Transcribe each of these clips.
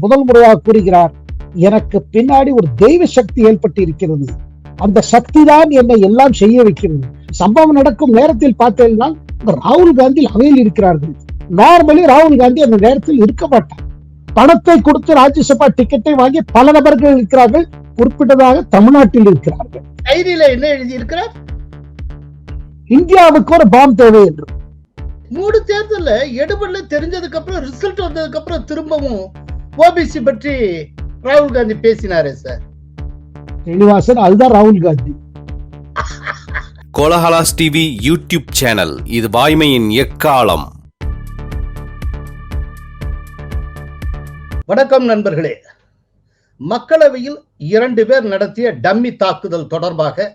முதல் முறையாக கூறுகிறார், எனக்கு பின்னாடி ஒரு தெய்வ சக்தி ஏற்பட்டு இருக்கிறது, அந்த சக்தி தான் என்னை எல்லாம் செய்ய வைக்கிறது. சம்பவம் நடக்கும் நேரத்தில் பார்த்தீங்கன்னா ராகுல் காந்தி அவையில் இருக்கிறார்கள். நார்மலி ராகுல் காந்தி அந்த நேரத்தில் இருக்க மாட்டார். பணத்தை கொடுத்து ராஜ்யசபா டிக்கெட்டை வாங்கி பல நபர்கள் இருக்கிறார்கள். குறிப்பிட்டதாக தமிழ்நாட்டில் இருக்கிறார்கள். டைரியில என்ன எழுதி இருக்கிறார்? இந்தியாவுக்கு ஒரு பாம் தேவை என்று. 3 தேர்தல்ல எடுபடல தெரிஞ்சதுக்கு அப்புறம், ரிசல்ட் வந்ததுக்கு அப்புறம் திரும்பவும் ஓபிசி பற்றி ராகுல் காந்தி பேசினாரே சார். ஸ்ரீனிவாசன், அதுதான் ராகுல் Gandhi. Kolahalas TV YouTube channel, இது வாய்மையின் எக்காலம். வணக்கம் நண்பர்களே. மக்களவையில் 2 பேர் நடத்திய டம்மி தாக்குதல் தொடர்பாக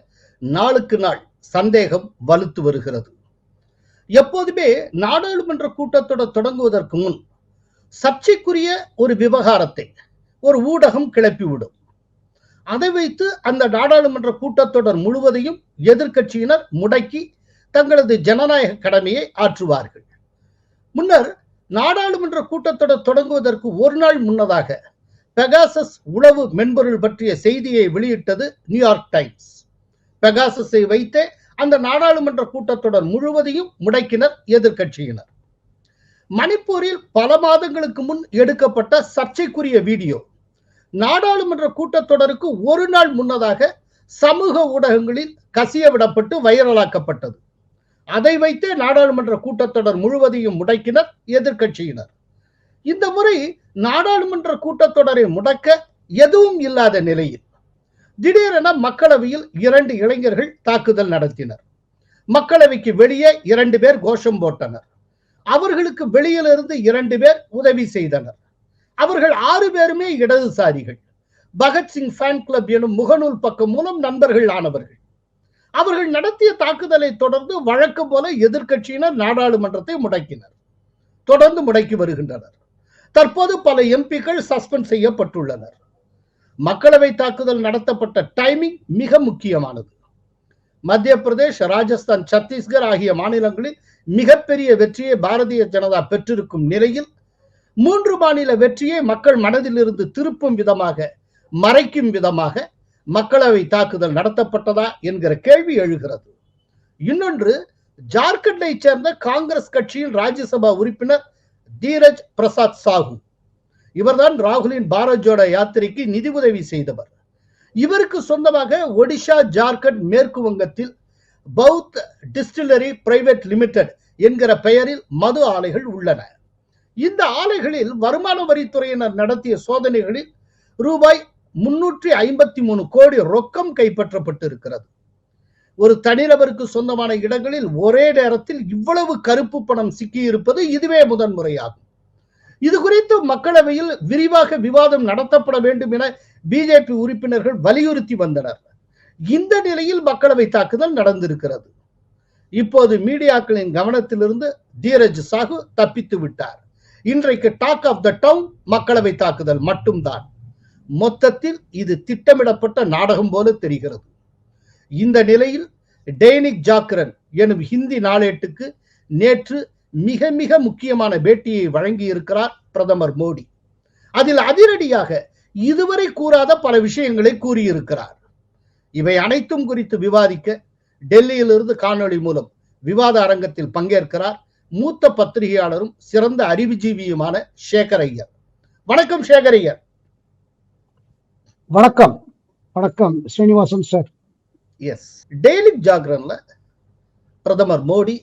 நாளுக்கு நாள் சந்தேகம் வலுத்து வருகிறது. எப்போதுமே நாடாளுமன்ற கூட்டத்தொடர் தொடங்குவதற்கு முன் சர்ச்சைக்குரிய ஒரு விவகாரத்தை ஒரு ஊடகம் கிளப்பிவிடும். அதை வைத்து அந்த நாடாளுமன்ற கூட்டத்தொடர் முழுவதையும் எதிர்க்கட்சியினர் முடக்கி தங்களது ஜனநாயக கடமையை ஆற்றுவார்கள். முன்னர் நாடாளுமன்ற கூட்டத்தொடர் தொடங்குவதற்கு ஒரு நாள் முன்னதாக பெகாசஸ் உளவு மென்பொருள் பற்றிய செய்தியை வெளியிட்டது நியூயார்க் டைம்ஸ். பெகாசஸை வைத்தே அந்த நாடாளுமன்ற கூட்டத்தொடர் முழுவதையும் முடக்கினர் எதிர்க்கட்சியினர். மணிப்பூரில் பல மாதங்களுக்கு முன் எடுக்கப்பட்ட சர்ச்சைக்குரிய வீடியோ நாடாளுமன்ற கூட்டத்தொடருக்கு ஒரு நாள் முன்னதாக சமூக ஊடகங்களில் கசிய விடப்பட்டு வைரலாக்கப்பட்டது. அதை வைத்தே நாடாளுமன்ற கூட்டத்தொடர் முழுவதையும் முடக்கினர் எதிர்க்கட்சியினர். இந்த முறை நாடாளுமன்ற கூட்டத்தொடரை முடக்க எதுவும் இல்லாத நிலையில் திடீரென மக்களவையில் 2 இளைஞர்கள் தாக்குதல் நடத்தினர். மக்களவைக்கு வெளியே 2 பேர் கோஷம் போட்டனர். அவர்களுக்கு வெளியிலிருந்து 2 பேர் உதவி செய்தனர். அவர்கள் 6 பேருமே இடதுசாரிகள். பகத்சிங் ஃபேன் கிளப் எனும் முகநூல் பக்கம் மூலம் நண்பர்கள் ஆனவர்கள். அவர்கள் நடத்திய தாக்குதலை தொடர்ந்து வழக்கம் போல எதிர்க்கட்சியினர் நாடாளுமன்றத்தை முடக்கினர். தொடர்ந்து முடக்கி வருகின்றனர். தற்போது பல எம்பிக்கள் சஸ்பெண்ட் செய்யப்பட்டுள்ளனர். மக்களவை தாக்குதல் நடத்தப்பட்ட டைமிங் மிக முக்கியமானது. மத்திய பிரதேஷ், ராஜஸ்தான், சத்தீஸ்கர் ஆகிய மாநிலங்களில் மிகப்பெரிய வெற்றியை பாரதிய ஜனதா பெற்றிருக்கும் நிலையில் 3 மாநில வெற்றியை மக்கள் மனதில் இருந்து திருப்பும் விதமாக, மறைக்கும் விதமாக மக்களவை தாக்குதல் நடத்தப்பட்டதா என்கிற கேள்வி எழுகிறது. இன்னொன்று, ஜார்க்கண்டை சேர்ந்த காங்கிரஸ் கட்சியின் ராஜ்யசபா உறுப்பினர் தீரஜ் பிரசாத் சாஹூ. இவர்தான் ராகுலின் பாரத் ஜோடோ யாத்திரைக்கு நிதி உதவி செய்தவர். இவருக்கு சொந்தமாக ஒடிஷா, ஜார்க்கண்ட், மேற்கு வங்கத்தில் பௌத் டிஸ்டிலரி பிரைவேட் லிமிடெட் என்கிற பெயரில் மது ஆலைகள் உள்ளன. இந்த ஆலைகளில் வருமான வரித்துறையினர் நடத்திய சோதனைகளில் ரூபாய் 353 கோடி ரொக்கம் கைப்பற்றப்பட்டிருக்கிறது. ஒரு தனிநபருக்கு சொந்தமான இடங்களில் ஒரே நேரத்தில் இவ்வளவு கருப்பு பணம் சிக்கியிருப்பது இதுவே முதன்முறையாகும். இது குறித்து மக்களவையில் விரிவாக விவாதம் நடத்தப்பட வேண்டும் என பிஜேபி உறுப்பினர்கள் வலியுறுத்தி வந்தனர். இந்த நிலையில் மக்களவை தாக்குதல் நடந்திருக்கிறது. இப்போது மீடியாக்களின் கவனத்திலிருந்து தீரஜ் சாஹூ தப்பித்து விட்டார். இன்றைக்கு டாக் ஆஃப் த டவுன் மக்களவை தாக்குதல் மட்டும்தான். மொத்தத்தில் இது திட்டமிடப்பட்ட நாடகம் போல தெரிகிறது. இந்த நிலையில் டைனிக் ஜாக்ரன் எனும் ஹிந்தி நாளேட்டுக்கு நேற்று மிக மிக முக்கியமான பேட்டியை வழங்கி இருக்கிறார் பிரதமர் மோடி. அதில் அதிரடியாக இதுவரை கூறாத பல விஷயங்களை கூறியிருக்கிறார். இவை அனைத்தும் குறித்து விவாதிக்க டெல்லியிலிருந்து காணொளி மூலம் விவாத அரங்கத்தில் பங்கேற்கிறார் மூத்த பத்திரிகையாளரும் சிறந்த அறிவுஜீவியுமான சேகர் ஐயர். வணக்கம் சேகர் ஐயர். வணக்கம். வணக்கம் ஸ்ரீனிவாசன் சார். எஸ், டைனிக் ஜாக்ரன்ல பிரதமர் மோடி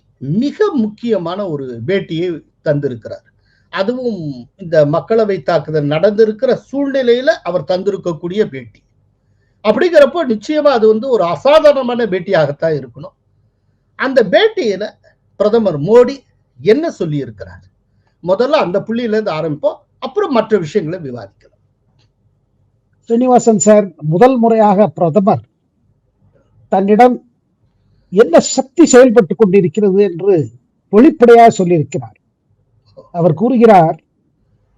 மிக முக்கியமான ஒரு பேட்டியை தந்திருக்கிறார். அதுவும் இந்த மக்களவை தாக்குதல் நடந்திருக்கிற சூழ்நிலையில அவர் தந்திருக்கக்கூடிய பேட்டி. அப்படிங்கிறப்போ நிச்சயமா அது ஒரு அசாதாரணமான பேட்டியாகத்தான் இருக்கணும். அந்த பேட்டியில பிரதமர் மோடி என்ன சொல்லி இருக்கிறார்? முதல்ல அந்த புள்ளியில இருந்து ஆரம்பிப்போம், அப்புறம் மற்ற விஷயங்களை விவாதிக்கலாம். ஸ்ரீனிவாசன் சார், முதல் முறையாக பிரதமர் தன்னிடம் என்ன சக்தி செயல்பட்டுக் கொண்டிருக்கிறது என்று வெளிப்படையாக சொல்லியிருக்கிறார். அவர் கூறுகிறார்,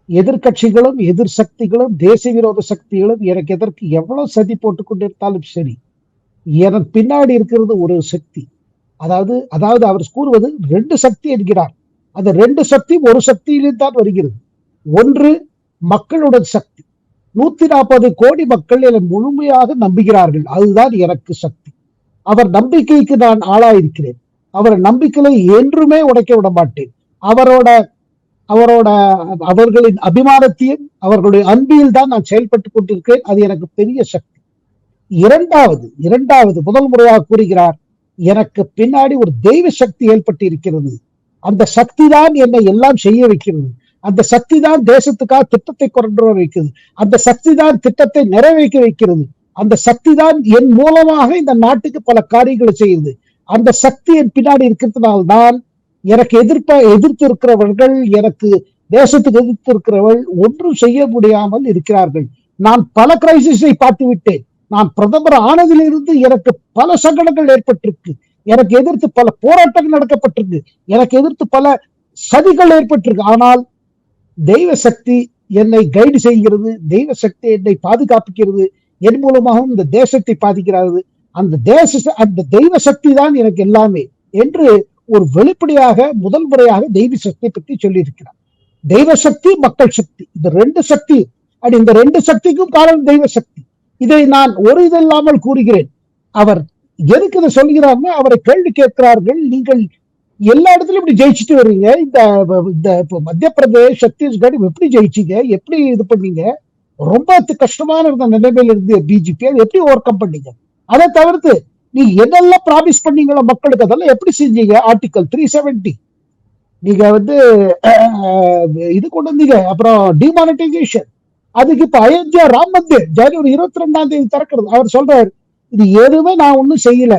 எதிர்கட்சிகளும் எதிர் சக்திகளும் தேசிய விரோத சக்திகளும் எனக்கு எதற்கு எவ்வளவு சதி போட்டுக் கொண்டிருந்தாலும் சரி, எனக்கு பின்னாடி இருக்கிறது ஒரு சக்தி. அதாவது அவர் கூறுவது 2 சக்தி என்கிறார். அந்த 2 சக்தி ஒரு சக்தியிலும் தான் வருகிறது. ஒன்று மக்களுடன் சக்தி. 140 கோடி மக்கள் என்னை முழுமையாக நம்புகிறார்கள். அதுதான் எனக்கு சக்தி. அவர் நம்பிக்கைக்கு நான் ஆளாயிருக்கிறேன். அவர் நம்பிக்கையை என்றுமே உடைக்க விட மாட்டேன். அவர்களின் அபிமானத்தையும் அவர்களுடைய அன்பில் தான் நான் செயல்பட்டுக் கொண்டிருக்கிறேன். அது எனக்கு பெரிய சக்தி. இரண்டாவது முதல் முறையாக கூறுகிறார், எனக்கு பின்னாடி ஒரு தெய்வ சக்தி ஏற்பட்டு இருக்கிறது. அந்த சக்தி தான் என்னை எல்லாம் செய்ய வைக்கிறது. அந்த சக்தி தான் தேசத்துக்காக திட்டத்தை கொண்டு வர வைக்கிறது. அந்த சக்தி தான் திட்டத்தை நிறைவேற்ற வைக்கிறது. அந்த சக்தி தான் என் மூலமாக இந்த நாட்டுக்கு பல காரியங்களை செய்யுது. அந்த சக்தி என் பின்னாடி இருக்கிறதுனால்தான் எனக்கு எதிர்த்து இருக்கிறவர்கள், எனக்கு தேசத்துக்கு எதிர்த்து இருக்கிறவர்கள் ஒன்றும் செய்ய முடியாமல் இருக்கிறார்கள். நான் பல கிரைசிஸை பார்த்து விட்டேன். நான் பிரதமர் ஆனதிலிருந்து எனக்கு பல சங்கடங்கள் ஏற்பட்டிருக்கு. எனக்கு எதிர்த்து பல போராட்டங்கள் நடக்கப்பட்டிருக்கு. எனக்கு எதிர்த்து பல சதிகள் ஏற்பட்டிருக்கு. ஆனால் தெய்வ சக்தி என்னை கைடு செய்கிறது. தெய்வ சக்தி என்னை பாதுகாப்புகிறது. என் மூலமாகவும் இந்த தேசத்தை பாதிக்கிறது. அந்த தெய்வ சக்தி தான் எனக்கு எல்லாமே என்று ஒரு வெளிப்படையாக முதல் முறையாக தெய்வ சக்தியை பற்றி சொல்லி இருக்கிறார். தெய்வ சக்தி, மக்கள் சக்தி, இந்த ரெண்டு சக்தி. இந்த ரெண்டு சக்திக்கும் காரணம் தெய்வ சக்தி. இதை நான் ஒரு இல்லாமல் கூறுகிறேன். அவர் எதுக்கு இதை சொல்கிறார்னா, அவரை கேள்வி கேட்கிறார்கள், நீங்கள் எல்லா இடத்துலயும் இப்படி ஜெயிச்சுட்டு வர்றீங்க, இந்த மத்திய பிரதேஷ், சத்தீஸ்கர் எப்படி ஜெயிச்சீங்க, எப்படி இது பண்ணீங்க, ரொம்ப கஷ்டமான இருந்த நிலைமையில இருந்து பிஜேபி அதை எப்படி ஓவர் கம் பண்ணீங்க, அதை தவிர்த்து நீங்க என்னெல்லாம் ப்ராமிஸ் பண்ணீங்களோ மக்களுக்கு அதெல்லாம் எப்படி செஞ்சீங்க, ஆர்டிகல் 370 நீங்க இது கொண்டு வந்தீங்க, அப்புறம் டிமானிட்டைசேஷன், அதுக்கு இப்ப அயோத்தியா ராம் மந்திர் ஜனவரி 22 திறக்கிறது. அவர் சொல்றாரு, இது எதுவுமே நான் ஒண்ணும் செய்யல,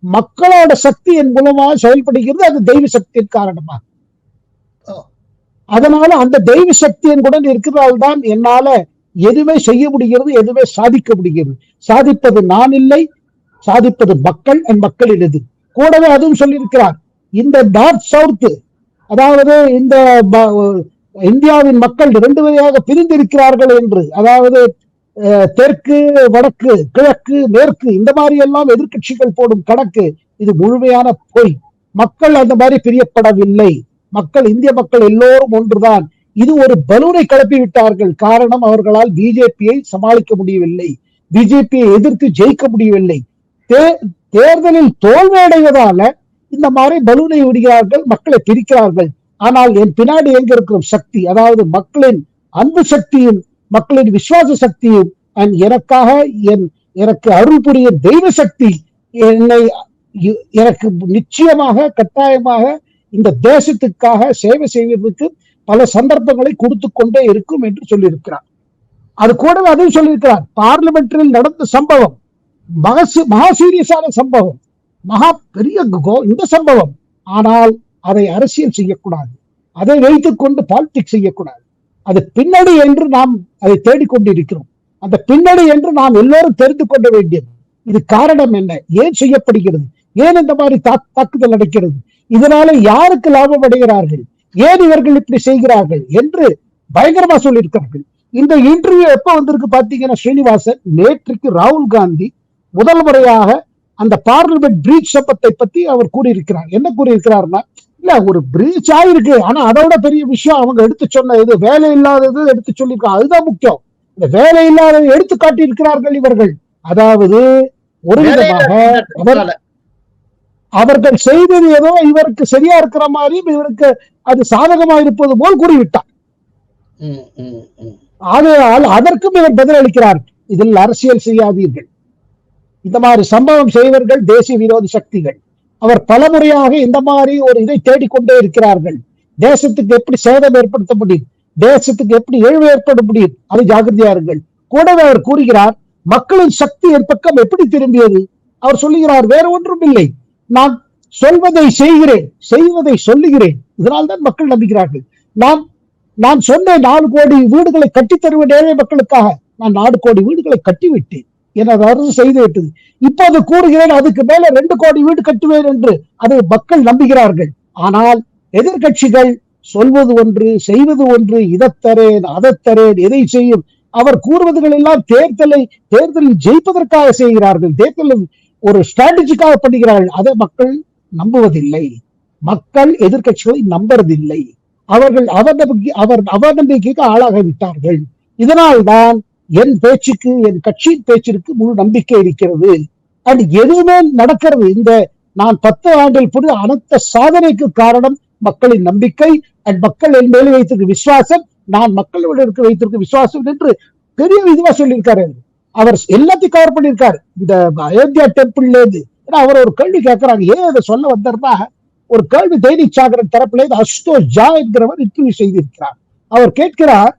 மக்களோட சக்தி என் மூலமாக செயல்படுகிறது, அது தெய்வ சக்தியின் காரணமா. அதனால அந்த தெய்வ சக்தியின் கூட இருக்கிறதால் தான் என்னால எதுவுமே செய்ய முடிகிறது, எதுவுமே சாதிக்க முடிகிறது. சாதிப்பது நான் இல்லை, சாதிப்பது மக்கள், மக்களின் இது. கூடவே அதுவும் சொல்லியிருக்கிறார், இந்த நார்த் சவுத், அதாவது இந்த இந்தியாவின் மக்கள் 2 வகையாக பிரிந்திருக்கிறார்கள் என்று, அதாவது தெற்கு, வடக்கு, கிழக்கு, மேற்கு, இந்த மாதிரி எல்லாம் எதிர்கட்சிகள் போடும் கணக்கு இது முழுமையான பொய். மக்கள் அந்த மாதிரி பிரியப்படவில்லை. மக்கள், இந்திய மக்கள் எல்லோரும் ஒன்றுதான். இது ஒரு பலூனை கிளப்பி விட்டார்கள். காரணம், அவர்களால் பிஜேபியை சமாளிக்க முடியவில்லை, பிஜேபியை எதிர்த்து ஜெயிக்க முடியவில்லை. தேர்தலில் தோல்வி அடைவதால இந்த மாதிரி பலூனை விடுகிறார்கள், மக்களை பிரிக்கிறார்கள். ஆனால் என் பின்னாடி எங்க இருக்கிற சக்தி, அதாவது மக்களின் அன்பு சக்தியும் மக்களின் விசுவாச சக்தியும், எனக்கு அருள் புரிய தெய்வ சக்தி எனக்கு நிச்சயமாக கட்டாயமாக இந்த தேசத்துக்காக சேவை செய்வதற்கு பல சந்தர்ப்பங்களை கொடுத்து கொண்டே இருக்கும் என்று சொல்லியிருக்கிறார். அது கூடவே அதையும் சொல்லியிருக்கிறார், பார்லிமெண்டில் நடந்த சம்பவம் மகா சீரியஸான சம்பவம், மகா பெரிய இந்த சம்பவம். ஆனால் அதை அரசியல் செய்யக்கூடாது, அதை வைத்துக் கொண்டு பாலிடிக்ஸ் செய்யக்கூடாது. அது பின்னணி என்று நாம் அதை தேடிக்கொண்டிருக்கிறோம். அந்த பின்னணி என்று நாம் எல்லோரும் தெரிந்து கொள்ள வேண்டியது. இது காரணம் என்ன, ஏன் செய்யப்படுகிறது, ஏன் இந்த மாதிரி தாக்குதல் நடக்கிறது, இதனால யாருக்கு லாபம் அடைகிறார்கள், ஏன் இவர்கள் இப்படி செய்கிறார்கள் என்று பயங்கரமா சொல்லியிருக்கிறார்கள். இந்த இன்டர்வியூ எப்ப வந்திருக்கு பாத்தீங்கன்னா, ஸ்ரீனிவாசன், நேற்றுக்கு ராகுல் காந்தி முதல் முறையாக அந்த பார்லிமெண்ட் பிரீச் சம்பத்தை பத்தி அவர் கூறியிருக்கிறார். என்ன கூறியிருக்கிறார்னா, இல்ல ஒரு பிரீச் ஆயிருக்கு, ஆனா அதோட பெரிய விஷயம் அவங்க எடுத்து சொன்ன இது வேலை இல்லாதது எடுத்து சொல்லியிருக்காங்க, அதுதான் முக்கியம். இந்த வேலை இல்லாததை எடுத்து காட்டி இருக்கிறார்கள் இவர்கள். அதாவது ஒரு விதமாக அவர்கள் செய்தது ஏதோ இவருக்கு சரியா இருக்கிற மாதிரியும் இவருக்கு அது சாதகமா இருப்பது போல் கூறிவிட்டார். ஆகையால் அதற்கும் இவர் பதிலளிக்கிறார், இதில் அரசியல் செய்யாதீர்கள், இந்த மாதிரி சம்பவம் செய்வர்கள் தேசிய விரோத சக்திகள். அவர் பலமுறையாக இந்த மாதிரி ஒரு இதை தேடிக்கொண்டே இருக்கிறார்கள். தேசத்துக்கு எப்படி சேதம் ஏற்படுத்த முடியும், தேசத்துக்கு எப்படி இழவு ஏற்பட முடியும், அது ஜாகிரதையா இருங்கள். கூடவே அவர் கூறுகிறார், மக்களின் சக்தி என் பக்கம் எப்படி திரும்பியது. அவர் சொல்லுகிறார், வேற ஒன்றும் இல்லை, நான் சொல்வதை செய்கிறேன், செய்வதை சொல்லுகிறேன், இதனால்தான் மக்கள் நம்புகிறார்கள். நான் சொன்ன 4 கோடி வீடுகளை கட்டித் தருவேன் ஏழை மக்களுக்காக, நான் 4 கோடி வீடுகளை கட்டிவிட்டேன், எனது அரசு செய்து விட்டது. இப்போது கூறுகிறேன், அதுக்கு மேல 2 கோடி வீடு கட்டுவேன் என்று அதை மக்கள் நம்புகிறார்கள். ஆனால் எதிர்கட்சிகள் சொல்வது ஒன்று, செய்வது ஒன்று, இதை தரேன், அதை தரேன், எதை செய்யும். அவர் கூறுவதுகள் எல்லாம் தேர்தலில் ஜெயிப்பதற்காக செய்கிறார்கள், தேர்தலில் ஒரு ஸ்ட்ராட்டஜிக்காக பண்ணுகிறார்கள். அதை மக்கள் நம்புவதில்லை, மக்கள் எதிர்கட்சிகளை நம்புறதில்லை. அவர்கள் அவநம்பிக்கைக்கு ஆளாகிவிட்டார்கள். இதனால்தான் என் பேச்சுக்கு, என் கட்சியின் பேச்சிற்கு முழு நம்பிக்கை இருக்கிறது. அண்ட் எதுவுமே நடக்கிறது. இந்த நான் 10 ஆண்டில் புரிய அனைத்த சாதனைக்கு காரணம் மக்களின் நம்பிக்கை அண்ட் மக்கள் என் மேலே வைத்திருக்க விசுவாசம், நான் மக்களோட வைத்திருக்க விசுவாசம் என்று பெரிய இதுவா சொல்லியிருக்காரு. அவர் எல்லாத்தையும் கவர் பண்ணியிருக்காரு. இந்த அயோத்தியா டெம்பிள்ல இருந்து அவர் ஒரு கேள்வி கேட்கிறாங்க. ஏன் அதை சொல்ல வந்தார்னா, ஒரு கேள்வி தைனிக் ஜாகரன் தரப்புல இருந்து அசுதோஷ் ஜா என்கிறவர் இன்டர்வியூ செய்திருக்கிறார். அவர் கேட்கிறார்,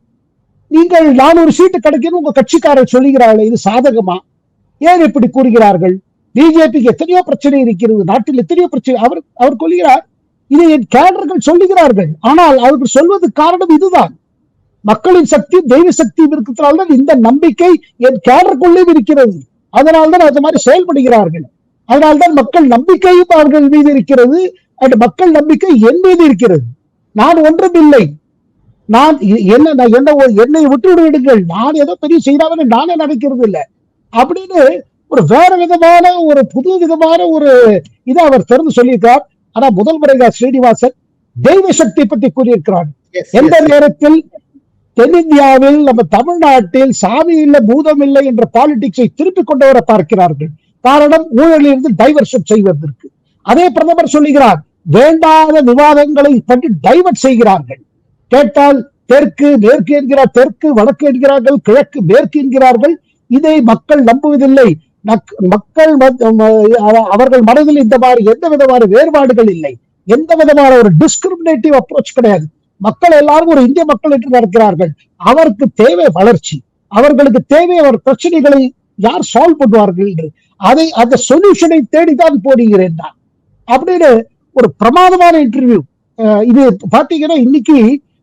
நீங்கள் 400 சீட்டு கிடைக்கணும் உங்க கட்சிக்காரர் சொல்லுகிறார்கள், இது சாதகமா? ஏன் இப்படி கூறுகிறார்கள்? பிஜேபிக்கு எத்தனையோ பிரச்சனை இருக்கிறது, நாட்டில் எத்தனையோ பிரச்சனை. அவர் கொள்கிறார், இதை என் கேடர்கள் சொல்லுகிறார்கள். ஆனால் அவர்கள் சொல்வதற்கு காரணம் இதுதான், மக்களின் சக்தி தெய்வ சக்தியும் இருக்கிறதுனால்தான் இந்த நம்பிக்கை என் கேடருக்குள்ளே இருக்கிறது. அதனால்தான் அது மாதிரி செயல்படுகிறார்கள். அதனால்தான் மக்கள் நம்பிக்கையும் அவர்கள் மீது இருக்கிறது. அந்த மக்கள் நம்பிக்கை என் மீது இருக்கிறது. நான் ஒன்றும் இல்லை, நான் என்னை விட்டு விடுங்கள், நான் ஏதோ பெரிய செய்தாவே நானே நினைக்கிறது இல்லை அப்படின்னு ஒரு வேற விதமான ஒரு புது விதமான ஒரு இதை அவர் திறந்து சொல்லியிருக்கார். ஆனா முதல் முறையாக ஸ்ரீனிவாசன் தெய்வ சக்தி பற்றி கூறியிருக்கிறார். எந்த நேரத்தில் தென்னிந்தியாவில் நம்ம தமிழ்நாட்டில் சாமி இல்லை பூதம் இல்லை என்ற பாலிடிக்ஸை திருப்பி கொண்டு வர பார்க்கிறார்கள். காரணம், ஊழலில் இருந்து டைவர்ஷன் செய்வதற்கு. அதே பிரதமர் சொல்லுகிறார், வேண்டாத விவாதங்களை பற்றி டைவர்ட் செய்கிறார்கள். கேட்டால் தெற்கு மேற்கு என்கிறார், தெற்கு வடக்கு என்கிறார்கள், கிழக்கு மேற்கு என்கிறார்கள். இதை மக்கள் நம்புவதில்லை. மக்கள் அவர்கள் மனதில் இந்த மாதிரி எந்த விதமான வேறுபாடுகள் இல்லை, எந்த விதமான ஒரு டிஸ்கிரிமினேட்டிவ் அப்ரோச் கிடையாது. மக்கள் எல்லாரும் ஒரு இந்திய மக்கள் என்று நடக்கிறார்கள். அவருக்கு தேவை வளர்ச்சி, அவர்களுக்கு தேவை அவர் பிரச்சனைகளை யார் சால்வ் பண்ணுவார்கள் என்று அந்த சொல்யூஷனை தேடிதான் போடுகிறேன் நான் அப்படின்னு ஒரு பிரமாதமான இன்டர்வியூ. இது பாத்தீங்கன்னா இன்னைக்கு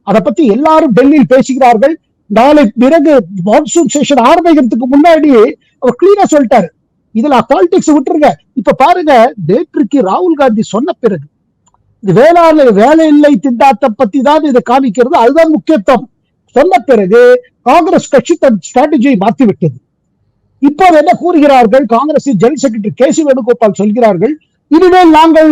அதை பத்தி எல்லாரும் டெல்லியில் பேசுகிறார்கள். நாளை பிறகு மான்சூன் செஷன் ஆரம்பிக்கிறதுக்கு முன்னாடி அவர் கிளீனா சொல்லிட்டாரு, இதுல பாலிடிக்ஸ் விட்டுருங்க. இப்ப பாருங்க, நேற்றுக்கு ராகுல் காந்தி சொன்ன பிறகு இது வேலை இல்லை திண்டாட்டம் பத்தி தான் இதை காமிக்கிறது, அதுதான் முக்கியத்துவம் சொன்ன பிறகு காங்கிரஸ் கட்சி தன் ஸ்ட்ராட்டஜியை மாற்றிவிட்டது. இப்போது என்ன கூறுகிறார்கள், காங்கிரஸின் ஜெனரல் செக்ரட்டரி கேசி வேணுகோபால் சொல்கிறார்கள், இனிமேல் நாங்கள்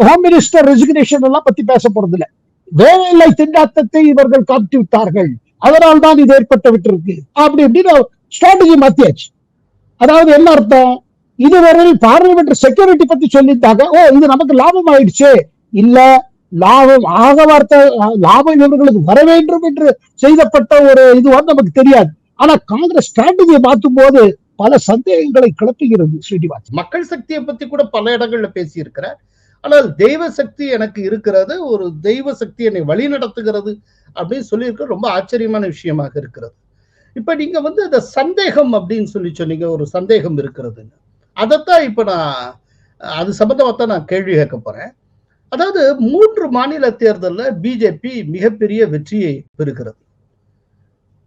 ஹோம் மினிஸ்டர் ரெசிக்னேஷன் எல்லாம் பத்தி பேச போறது இல்லை, வேலையில்லை திண்டாட்டத்தை இவர்கள் காட்டி விட்டார்கள், அதனால் தான் இது ஏற்பட்டு விட்டிருக்கு அப்படி இப்படின்னு ஸ்ட்ராட்டஜி மாத்தியாச்சு. அதாவது என்ன அர்த்தம், இதுவரையில் பார்லிமெண்ட் செக்யூரிட்டி பத்தி சொல்லிட்டாங்க, இது நமக்கு லாபம் ஆயிடுச்சு. இல்ல, லாபம் ஆக வார்த்தை லாபம் இவர்களுக்கு வர வேண்டும் என்று செய்யப்பட்ட ஒரு இது நமக்கு தெரியாது. ஆனா காங்கிரஸ் ஸ்ட்ராட்டஜியை மாற்றும் போது பல சந்தேகங்களை கிளப்புகிறது. ஸ்ரீனிவாசன் மக்கள் சக்தியை பத்தி கூட பல இடங்கள்ல பேசி இருக்கிறார். ஆனால் தெய்வ சக்தி எனக்கு இருக்கிறது, ஒரு தெய்வ சக்தி என்னை வழி நடத்துகிறது அப்படின்னு சொல்லியிருக்க ரொம்ப ஆச்சரியமான விஷயமாக இருக்கிறது. இப்ப நீங்க இந்த சந்தேகம் அப்படின்னு சொல்லி சொன்னீங்க, ஒரு சந்தேகம் இருக்கிறது. அதைத்தான் இப்ப நான் அது சம்பந்தமாத்தான் நான் கேள்வி கேட்க போறேன். அதாவது 3 மாநில தேர்தலில் பிஜேபி மிகப்பெரிய வெற்றியை பெறுகிறது.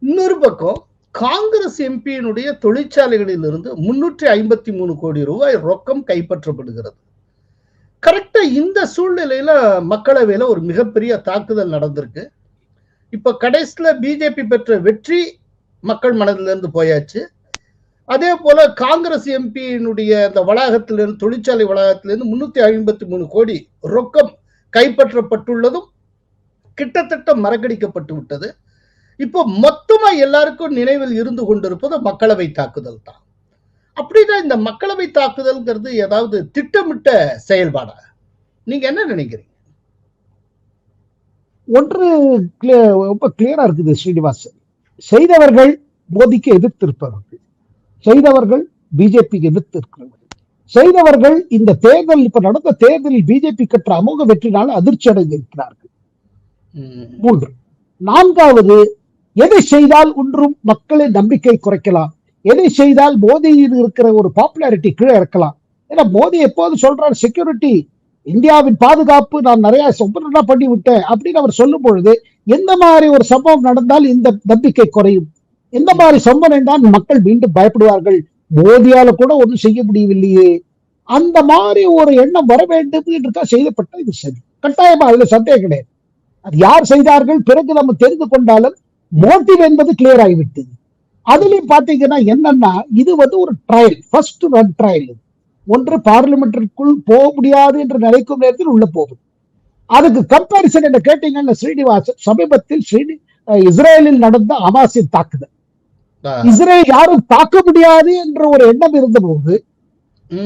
இன்னொரு பக்கம் காங்கிரஸ் எம்பியினுடைய தொழிற்சாலைகளில் இருந்து 353 கோடி ரூபாய் ரொக்கம் கைப்பற்றப்படுகிறது. கரெக்டா இந்த சூழ்நிலையில மக்களவையில ஒரு மிகப்பெரிய தாக்குதல் நடந்திருக்கு. இப்ப கடைசியில பிஜேபி பெற்ற வெற்றி மக்கள் மனதிலிருந்து போயாச்சு. அதே போல காங்கிரஸ் எம்பியினுடைய அந்த வளாகத்திலிருந்து, தொழிற்சாலை வளாகத்திலிருந்து 353 கோடி ரொக்கம் கைப்பற்றப்பட்டுள்ளதும் கிட்டத்தட்ட மறக்கடிக்கப்பட்டு விட்டது. இப்போ மொத்தமா எல்லாருக்கும் நினைவில் இருந்து கொண்டிருப்பது மக்களவை தாக்குதல் தான். அப்படிதான் இந்த மக்களவை தாக்குதல்ங்கிறது ஏதாவது திட்டமிட்ட செயல்பாடா? நீங்க என்ன நினைக்கிறீங்க? ஒன்று ரொம்ப கிளியரா இருக்குது ஸ்ரீனிவாசன், செய்தவர்கள் மோடிக்கு எதிர்த்திருப்பவர்கள், செய்தவர்கள் பிஜேபிக்கு எதிர்த்திருக்கிறவர்கள், செய்தவர்கள் இந்த தேர்தல், இப்ப நடந்த தேர்தலில் பிஜேபி கற்ற அமோக வெற்றினால் அதிர்ச்சி அடைந்திருக்கிறார்கள். 3. 4வது, எதை செய்தால் ஒன்றும் மக்களின் நம்பிக்கை குறைக்கலாம், எதை செய்தால் மோடியில் இருக்கிற ஒரு பாப்புலாரிட்டி கீழே இறக்கலாம். ஏன்னா மோடி எப்போது சொல்றாரு, செக்யூரிட்டி இந்தியாவின் பாதுகாப்பு நான் நிறைய சொப்பனா பண்ணி விட்டேன் அப்படின்னு அவர் சொல்லும் பொழுது, எந்த மாதிரி ஒரு சம்பவம் நடந்தால் இந்த நம்பிக்கை குறையும், எந்த மாதிரி சம்பவம் தான் மக்கள் மீண்டும் பயப்படுவார்கள், மோடியால கூட ஒன்றும் செய்ய முடியவில்லையே, அந்த மாதிரி ஒரு எண்ணம் வர வேண்டும் என்றுதான் செய்யப்பட்ட இது சரி. கட்டாயமா அதுல சந்தேகம் கிடையாது. அது யார் செய்தார்கள் பிறகு நம்ம தெரிந்து கொண்டாலும் மோட்டிவ் என்பது கிளியர் ஆகிவிட்டது. அதுலயும் பாத்தீங்கன்னா என்னன்னா, இது ஒரு ட்ரையல், ஃபர்ஸ்ட் ரன் ட்ரையல். ஒன்று பார்லிமெண்ட்டிற்குள் போக முடியாது என்று நினைக்கும் நேரத்தில் உள்ள போகுது, அதுக்கு கம்பாரிசன் என்ன கேட்டீங்கன்னா ஸ்ரீனிவாசன், சமீபத்தில் இஸ்ரேலில் நடந்த ஹமாஸின் தாக்குதல், இஸ்ரேல் யாரும் தாக்க முடியாது என்ற ஒரு எண்ணம் இருந்தபோது,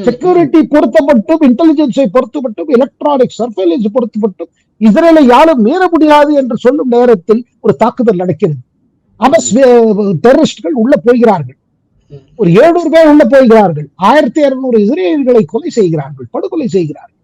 செக்யூரிட்டி பொறுத்த மட்டும், இன்டெலிஜென்ஸை பொறுத்த மட்டும், எலக்ட்ரானிக் சர்வேலன்ஸ் பொறுத்த மட்டும் இஸ்ரேலை யாரும் மீற முடியாது என்று சொல்லும் நேரத்தில் ஒரு தாக்குதல் நடக்கிறது. ஹமாஸ் டெரரிஸ்ட்கள் உள்ள போகிறார்கள், ஒரு 700 பேர் உள்ள போகிறார்கள், 1200 இஸ்ரேலியர்களை கொலை செய்கிறார்கள், படுகொலை செய்கிறார்கள்.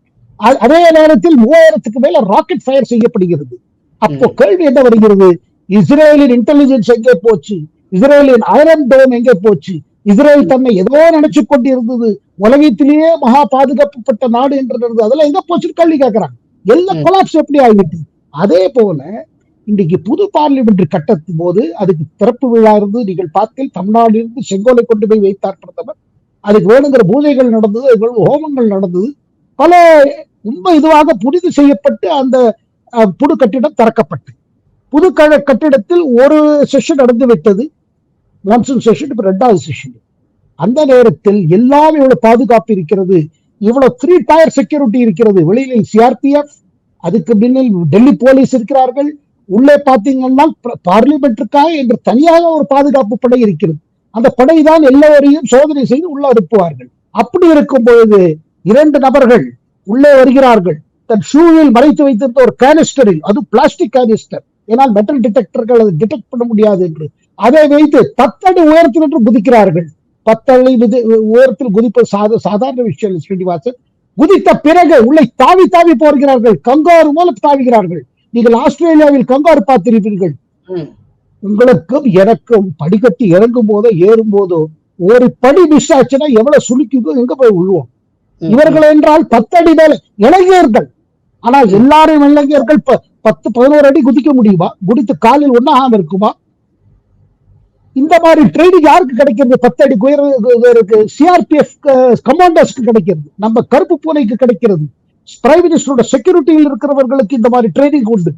அதே நேரத்தில் 3000க்கு மேல ராக்கெட் ஃபயர் செய்யப்படுகிறது. அப்போ கேள்வி என்ன வருகிறது? இஸ்ரேலின் இன்டெலிஜென்ஸ் எங்கே போச்சு? இஸ்ரேலின் ஐரன் டோம் எங்கே போச்சு? இஸ்ரேல் தன்னை ஏதோ நினைச்சு கொண்டிருந்தது, உலகத்திலேயே மகா பாதுகாக்கப்பட்ட நாடு என்று இருந்தது, அதெல்லாம் எங்க போச்சு கேள்வி கேட்கிறாங்க. எல்லாம் கொலாப்ஸ் எப்படி ஆகிவிட்டு. அதே போல இன்றைக்கு புது பார்லிமெண்ட் கட்டத்தின் போது அதுக்கு திறப்பு விழா இருந்து நீங்கள் பார்த்தில் தமிழ்நாட்டில் இருந்து செங்கோலை கொண்டு போய் வைத்தார் பிரதமர். அதுக்கு வேணுங்கிற பூஜைகள் நடந்தது, அதுக்கு ஹோமங்கள் நடந்தது, பல ரொம்ப இதுவாக புரிது செய்யப்பட்டு அந்த புது கட்டிடம் திறக்கப்பட்டு, புது கட்டிடத்தில் ஒரு செஷன் நடந்து விட்டது, மான்சூன் செஷன், இப்ப 2வது செஷன். அந்த நேரத்தில் எல்லாம் இவ்வளவு பாதுகாப்பு இருக்கிறது, இவ்வளவு 3 டயர் செக்யூரிட்டி இருக்கிறது. வெளியில சிஆர்பிஎஃப், அதுக்கு பின்னில் டெல்லி போலீஸ் இருக்கிறார்கள், உள்ளே பாத்தீங்கன்னா பார்லிமெண்ட்டுக்காக என்று தனியாக ஒரு பாதுகாப்பு படை இருக்கிறது. அந்த படை தான் எல்லோரையும் சோதனை செய்து உள்ள அனுப்புவார்கள். அப்படி இருக்கும் பொழுது 2 நபர்கள் உள்ளே வருகிறார்கள், தன் ஷூவில் மறைத்து வைத்திருந்த ஒரு கேனிஸ்டரில், அது பிளாஸ்டிக் கேனிஸ்டர், ஏனால் மெட்டல் டிடெக்டர்கள் அதை டிடெக்ட் பண்ண முடியாது என்று, அதை வைத்து 10 அடி உயரத்தில் என்று குதிக்கிறார்கள். 10 அடி உயரத்தில் குதிப்பது சாதாரண விஷயம் இல்லை ஸ்ரீனிவாசன். குதித்த பிறகு உள்ளே தாவி தாவி போகிறார்கள், கங்காரு போல தாவிகிறார்கள். நீங்கள் ஆஸ்திரேலியாவில் கங்காரு பார்த்திருப்பீர்கள். உங்களுக்கும் எனக்கும் படிக்கட்டி இறங்கும் போதோ ஏறும் போதோ ஒரு படி மிஸ் ஆச்சுன்னா எவ்வளவு சுலுக்கிதோ, எங்க போய் விழுவோம். இவர்கள் என்றால் 10 அடி மேல இளைஞர்கள், ஆனால் எல்லாரும் இளைஞர்கள் 10-11 அடி குதிக்க முடியுமா? குதித்து காலில் ஒன்னாகாம இருக்குமா? இந்த மாதிரி ட்ரைனிங் யாருக்கு கிடைக்கிறது? 10 அடி உயருக்கு சிஆர்பிஎஃப் கமாண்டர்ஸ்க்கு கிடைக்கிறது, நம்ம கருப்பு பூனைக்கு கிடைக்கிறது, பிரைம் மினிஸ்டரோட செக்யூரிட்டியில் இருக்கிறவர்களுக்கு இந்த மாதிரி ட்ரைனிங் உண்டு.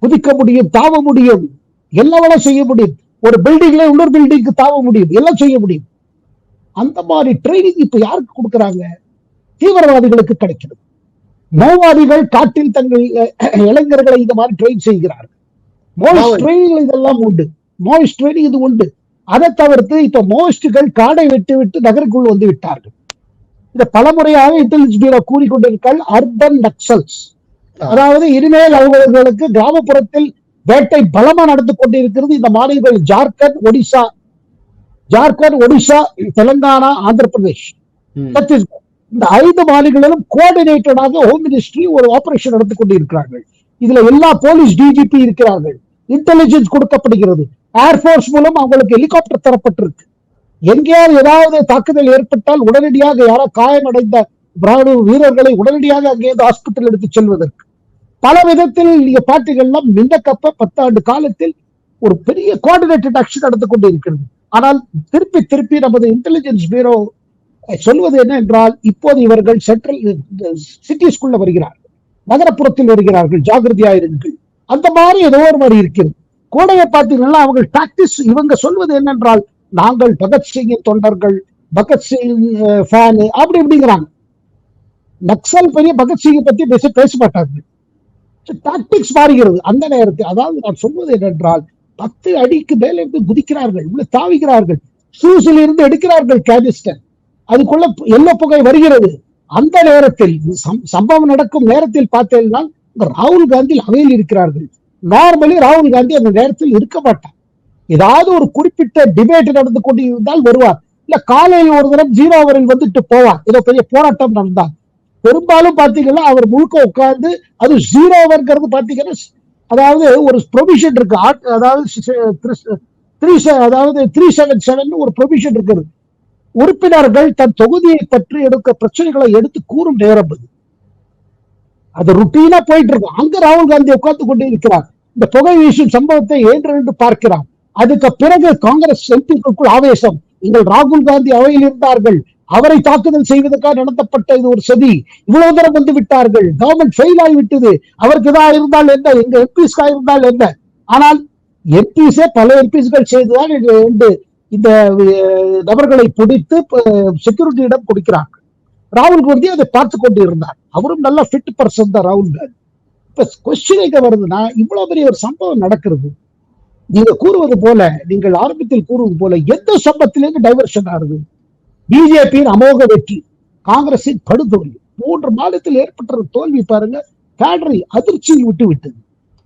குதிக்க முடியும், தாவ முடியும், எல்லாம் செய்ய முடியும், ஒரு பில்டிங்ல இன்னொரு பில்டிங்க்கு தாவ முடியும், எல்லாம் செய்ய முடியும். அந்த மாதிரி ட்ரைனிங் இப்ப யாருக்கு கொடுக்கறாங்க? தீவிரவாதிகளுக்கு கிடைக்கிறது. மோவாதிகள் காட்டில் தங்கள் இளைஞர்களை இந்த மாதிரி ட்ரெயின் செய்கிறார்கள். மோயிஸ்ட் ட்ரைனிங் இதெல்லாம் உண்டு, மோயிஸ்ட் ட்ரைனிங் இது உண்டு. அதை தவிர்த்து இப்ப மோயிஸ்டுகள் காடை விட்டு விட்டு நகருக்குள் வந்து விட்டார்கள். இந்த பலமுறையாக இன்டெலிஜென்ஸ் பியூரோ கூறிக்கொண்டிருக்கால் அர்பன் நக்சல்ஸ், அதாவது இனிமேல் அவர்களுக்கு கிராமப்புறத்தில் வேட்டை பலமா நடந்து கொண்டிருக்கிறது. இந்த மாநிலங்கள் ஜார்க்கண்ட், ஒடிசா, தெலுங்கானா, ஆந்திர பிரதேஷ், சத்தீஸ்கர், இந்த 5 மாநிலங்களிலும் கோஆர்டினேட்டடாக ஹோம் மினிஸ்ட்ரி ஒரு ஆபரேஷன் நடந்து கொண்டிருக்கிறார்கள். இதுல எல்லா போலீஸ் டிஜிபி இருக்கிறார்கள், இன்டெலிஜென்ஸ் கொடுக்கப்படுகிறது, ஏர்போர்ஸ் மூலம் அவங்களுக்கு ஹெலிகாப்டர் தரப்பட்டிருக்கு. எங்கேயாவது ஏதாவது தாக்குதல் ஏற்பட்டால் உடனடியாக யாரோ காயமடைந்த ராணுவ வீரர்களை உடனடியாக அங்கேயிருந்து ஹாஸ்பிட்டல் எடுத்து செல்வதற்கு பல விதத்தில் நீங்க பார்த்தீங்கன்னா இந்த 10 ஆண்டு காலத்தில் ஒரு பெரிய கோஆர்டினேட்டட் ஆக்ஷன் நடந்து கொண்டிருக்கிறது. ஆனால் திருப்பி நமது இன்டெலிஜென்ஸ் பியூரோ சொல்வது என்ன என்றால், இப்போது இவர்கள் சென்ட்ரல் சிட்டிஸ்குள்ள வருகிறார்கள், நகரப்புறத்தில் வருகிறார்கள், ஜாகிரதையாயிருங்கள். அந்த மாதிரி ஏதோ ஒரு மாதிரி இருக்கிறது. கோடையை பார்த்தீங்கன்னா அவங்க டாக்டிஸ், இவங்க சொல்வது என்னென்றால், நாங்கள் பகத்சிங்கின் தொண்டர்கள், பகத்சிங் ஃபேனு அப்படி இப்படிங்கிறாங்க. நக்சல் பெரிய பகத்சிங்கை பத்தி பேச மாட்டாங்க. டாக்டிக்ஸ் மாறுகிறது அந்த நேரத்தில். அதாவது நான் சொல்வது என்னென்றால், 10 அடிக்கு மேல இருந்து குதிக்கிறார்கள், உள்ள தாவிக்கிறார்கள், ஷூஸில் இருந்து எடுக்கிறார்கள் கேனிஸ்டர், அதுக்குள்ள எல்லோ புகை வருகிறது. அந்த நேரத்தில் சம்பவம் நடக்கும் நேரத்தில் பார்த்தீங்கன்னா ராகுல் காந்தி அவையில் இருக்கிறார்கள். நார்மலி ராகுல் காந்தி அந்த நேரத்தில் இருக்க மாட்டார். ஏதாவது ஒரு குறிப்பிட்ட டிபேட் நடந்து கொண்டு இருந்தால் வருவார், இல்ல காலையில் ஒரு தரம் 0 ஹவரில் வந்துட்டு போவார். ஏதோ பெரிய போராட்டம் நடந்தால் பெரும்பாலும் பாத்தீங்கன்னா அவர் முழுக்க உட்கார்ந்து, அது 0 ஹவர்ங்கிறது பாத்தீங்கன்னா, அதாவது ஒரு ப்ரொவிஷன் இருக்கு, அதாவது 377 ஒரு ப்ரொவிஷன் இருக்கிறது. உறுப்பினர்கள் தன் தொகுதியை பற்றி எடுக்க பிரச்சனைகளை எடுத்து கூறும் நேரம் அது ருட்டீனா போயிட்டு இருக்கும். அங்க ராகுல் காந்தி உட்கார்ந்து கொண்டு இருக்கிறார், இந்த புகை வீசும் சம்பவத்தை ஏன்று பார்க்கிறார். அதுக்கு பிறகு காங்கிரஸ் எம்பிக்களுக்குள் ஆவேசம், நீங்கள் ராகுல் காந்தி அவையில் இருந்தார்கள், அவரை தாக்குதல் செய்வதற்காக நடத்தப்பட்ட இது ஒரு சதி, இவ்வளவு தூரம் வந்து விட்டார்கள், கவர்மெண்ட் ஃபெயில் ஆகிவிட்டது, அவருக்கு ஏதாவது இருந்தால் என்ன, எங்க எம்பிஸ்கா இருந்தால் என்ன. ஆனால் எம்பிஸே பல எம்பிஸ்கள் செய்துதான் இந்த நபர்களை பிடித்து செக்யூரிட்டியிடம் கொடுக்கிறார்கள். ராகுல் காந்தி அதை பார்த்து கொண்டு இருந்தார். அவரும் நல்ல ஃபிட் பர்சன் தான் ராகுல் காந்தி. இப்ப கொஸ்டின் எங்க வருதுன்னா, இவ்வளவு பெரிய ஒரு சம்பவம் நடக்கிறது. நீங்க கூறுவது போல, நீங்கள் ஆரம்பத்தில் கூறுவது போல எந்த சம்பவத்திலிருந்து டைவர்ஷன் ஆகுது? பிஜேபியின் அமோக வெற்றி, காங்கிரசின் படுதோல்வி, 3 மாதத்தில் ஏற்பட்ட தோல்வி பாருங்க, கேடரை அதிர்ச்சியில் விட்டு விட்டது.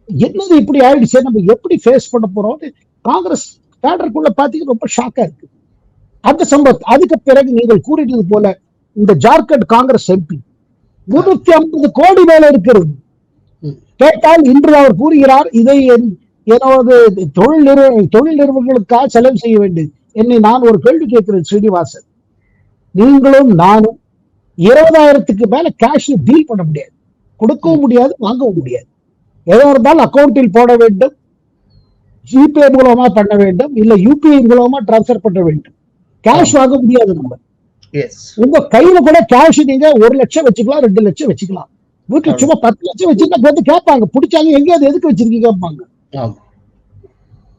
என்னது இப்படி ஆயிடுச்சு, நம்ம எப்படி ஃபேஸ் பண்ண போறோம்? காங்கிரஸ் கேடருக்குள்ள பாத்தீங்கன்னா ரொம்ப ஷாக்கா இருக்கு அந்த சம்பவம். அதுக்கு பிறகு நீங்கள் கூறினது போல இந்த ஜார்க்கண்ட் காங்கிரஸ் எம்பி 350 கோடி மேல இருக்கிறது. கேட்டால் இன்று அவர் கூறுகிறார், இதை ஏதாவது தொழில் நிறுவனங்களுக்காக செலவு செய்ய வேண்டும். என்னை நான் ஒரு கேள்வி கேட்கிறேன் ஸ்ரீனிவாசன், நீங்களும் நானும் 20,000க்கு மேல கேஷ் டீல் பண்ண முடியாது, கொடுக்கவும் முடியாது, வாங்கவும் முடியாது. ஏதோ இருந்தாலும் அக்கௌண்டில் போட வேண்டும், ஜிபே மூலமா பண்ண வேண்டும், இல்ல யூபிஐ மூலமா டிரான்ஸ்பர் பண்ண வேண்டும். கேஷ் வாங்க முடியாது. நம்ம உங்க கையில கூட கேஷ் நீங்க 1 லட்சம் வச்சுக்கலாம், 2 லட்சம் வச்சுக்கலாம். வீட்டுல சும்மா 10 லட்சம் வச்சுக்கிட்டா வந்து கேட்பாங்க, பிடிச்சாங்க, எங்கேயாவது எதுக்கு வச்சிருக்கீங்க கேட்பாங்க.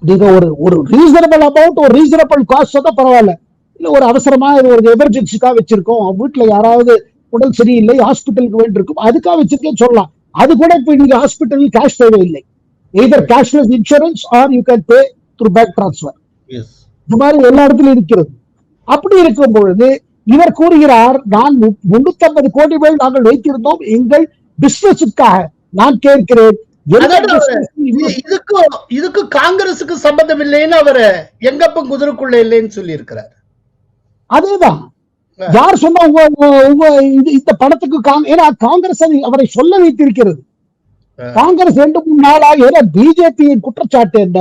நீங்க ஒரு ரீசனபிள் அமௌண்ட், ஒரு ரீசனபிள் காஸ்ட் தான் பரவாயில்ல. இல்ல ஒரு அவசரமா ஒரு எமர்ஜென்சிக்காக வச்சிருக்கோம், வீட்டுல யாராவது உடல் சரியில்லை, ஹாஸ்பிட்டலுக்கு வேண்டி இருக்கும், அதுக்காக வச்சிருக்கேன்னு சொல்லலாம். அது கூட இப்ப நீங்க ஹாஸ்பிட்டல் கேஷ் தேவையில்லை. Either cashless insurance are you can pay through bank transfer. இந்த மாதிரி எல்லா இடத்துலயும் இருக்கிறது. அப்படி இருக்கும் பொழுது இவர் கூறுகிறார், நான் 350 கோடி மேல் நாங்கள் வைத்திருந்தோம் எங்கள் பிசினஸுக்காக. நான் கேட்கிறேன், இதுக்கு காங்கிரசுக்கு சம்பந்தம் இல்லைன்னு அவர் எங்கப்ப குதிரைக்குள்ள இல்லைன்னு சொல்லி இருக்கிறார். அதேதான் யார் சொன்னா இந்த படத்துக்கு? ஏன்னா காங்கிரஸ் அவரை சொல்ல வைத்திருக்கிறது. காங்கிரஸ் 2-3 நாளாக ஏன்னா பிஜேபியின் குற்றச்சாட்டு என்ன,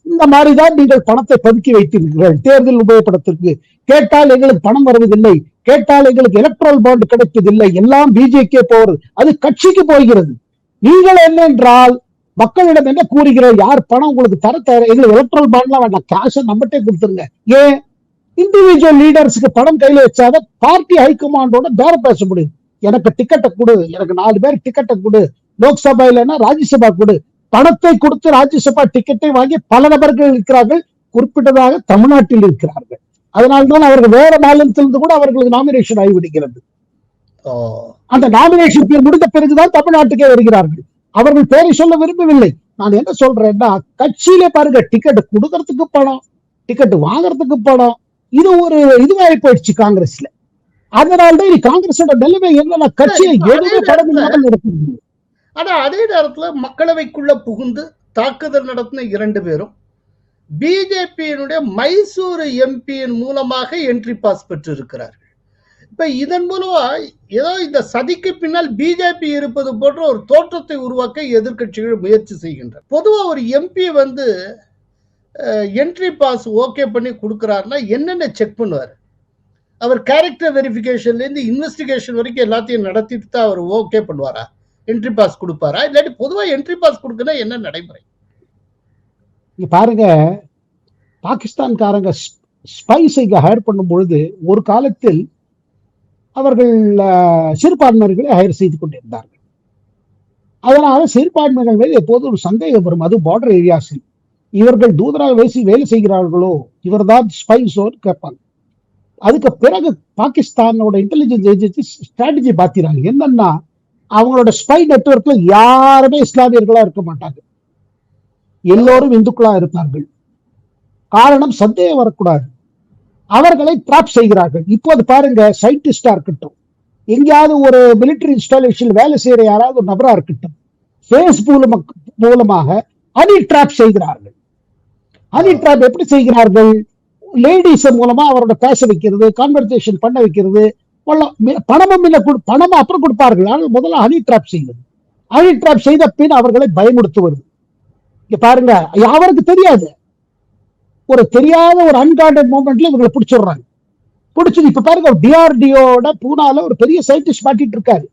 இந்த மாதிரிதான் நீங்கள் பணத்தை பதுக்கி வைத்திருக்கிறீர்கள் தேர்தல் உபயோகப்படத்திற்கு. கேட்டால் எங்களுக்கு பணம் வருவதில்லை, கேட்டால் எங்களுக்கு எலக்ட்ரல் பாண்ட் கிடைப்பதில்லை, எல்லாம் பிஜேபி போகிறது, அது கட்சிக்கு போகிறது. நீங்கள் என்ன என்றால் மக்களிடம் என்ன கூறுகிறோம், யார் பணம் உங்களுக்கு தர எங்களுக்கு எலக்ட்ரல் பாண்ட்லாம் வேண்டாம், கேஷ் நம்மகிட்டே கொடுத்துருங்க. ஏன்? இண்டிவிஜுவல் லீடர்ஸுக்கு பணம் கையில வச்சாதான் பார்ட்டி ஹைகமாண்டோட பேரம் பேச முடியும். எனக்கு டிக்கெட்டை கொடு, எனக்கு 4 பேர் டிக்கெட்டை கொடு, லோக்சபா இல்லைன்னா ராஜ்யசபா கொடு. பணத்தை கொடுத்து ராஜ்யசபா டிக்கெட்டை வாங்கி பல நபர்கள் இருக்கிறார்கள், குறிப்பிட்டதாக தமிழ்நாட்டில் இருக்கிறார்கள். அதனால்தான் அவர்கள் வேற மாநிலத்திலிருந்து கூட அவர்களுக்கு நாமினேஷன் ஆகிவிடுகிறது. அந்த நாமினேஷன் முடிந்த பிறகுதான் தமிழ்நாட்டுக்கே வருகிறார்கள். அவர்கள் பேரை சொல்ல விரும்பவில்லை. நான் என்ன சொல்றேன்னா, கட்சியிலே பாருங்க, டிக்கெட் கொடுக்கறதுக்கு பணம், டிக்கெட் வாங்கறதுக்கு பணம், இது ஒரு இதுவாகி போயிடுச்சு காங்கிரஸ்ல. அதனால்தான் இனி காங்கிரஸோட நிலைமை என்னன்னா, கட்சியை எதுவுமே படம் இல்லாமல் நடக்குது. ஆனா அதே நேரத்துல மக்களவைக்குள்ள புகுந்து தாக்குதல் நடத்தின 2 பேரும் பிஜேபியினுடைய மைசூர் எம்பியின் மூலமாக என்ட்ரி பாஸ் பெற்று இருக்கிறார்கள். இப்ப இதன் மூலமா ஏதோ இந்த சதிக்கு பின்னால் பிஜேபி இருப்பது போன்ற ஒரு தோற்றத்தை உருவாக்க எதிர்கட்சிகள் முயற்சி செய்கின்றன. பொதுவா ஒரு எம்பி வந்து என்ட்ரி பாஸ் ஓகே பண்ணி கொடுக்கிறாருன்னா என்னென்ன செக் பண்ணுவார்? அவர் கேரக்டர் வெரிஃபிகேஷன்ல இருந்து இன்வெஸ்டிகேஷன் வரைக்கும் எல்லாத்தையும் நடத்திட்டு தான் அவர் ஓகே பண்ணுவாரா? என்ட்ரி பாஸ் கொடுப்பாரா? இல்லாட்டி பொதுவா என்ட்ரி பாஸ் கொடுக்கணும் என்ன நடைமுறை? பாருங்க, பாகிஸ்தான்காரங்க ஸ்பைஸை ஹயர் பண்ணும் பொழுது ஒரு காலத்தில் அவர்கள் சிறுபான்மையினர்களை ஹயர் செய்து கொண்டிருந்தார்கள். அதனால சிறுபான்மையினர் மீது எப்போதும் ஒரு சந்தேகம் வரும். அது பார்டர் ஏரியாஸில் இவர்கள் தூதராக வேலை செய்கிறார்களோ, இவர்தான் ஸ்பைஸோ கேட்பாங்க. அதுக்கு பிறகு பாகிஸ்தானோட இன்டெலிஜென்ஸ் ஏஜென்சி ஸ்ட்ராட்டஜி பாத்திராங்க. என்னன்னா, அவங்களோட ஸ்பை நெட்வொர்க்ல யாருமே இஸ்லாமியர்களா இருக்க மாட்டாங்க, எல்லோரும் இந்துக்களா இருப்பார்கள். காரணம், சந்தேகம் வரக்கூடாது. அவர்களை டிராப் செய்கிறார்கள். இப்போது பாருங்க, சயின்டிஸ்டா இருக்கட்டும், எங்கேயாவது ஒரு மிலிட்டரி இன்ஸ்டாலேஷன் வேலை செய்யற யாராவது ஒரு நபரா இருக்கட்டும், பேஸ்புக் மூலமாக ஹனி டிராப் செய்கிறார்கள். ஹனி டிராப் எப்படி செய்கிறார்கள்? லேடிஸ் மூலமா அவரோட பேச வைக்கிறது, கான்வர்சேஷன் பண்ண வைக்கிறது, பணமும் இல்ல, பணமும் அப்புறம் கொடுப்பார்கள். ஆனால் முதல்ல ஹனி டிராப் செய்வது. ஹனி டிராப் செய்த பின் அவர்களை பயமுறுத்துவது. இங்க பாருங்க, அவருக்கு தெரியாது, ஒரு தெரியாத ஒரு அன்கான்டட் மூமெண்ட்ல இவங்களை பிடிச்சிடுறாங்க. பிடிச்சது இப்ப பாருங்க, டிஆர்டிஓட பூனால ஒரு பெரிய சயின்டிஸ்ட் மாட்டிட்டு இருக்காரு.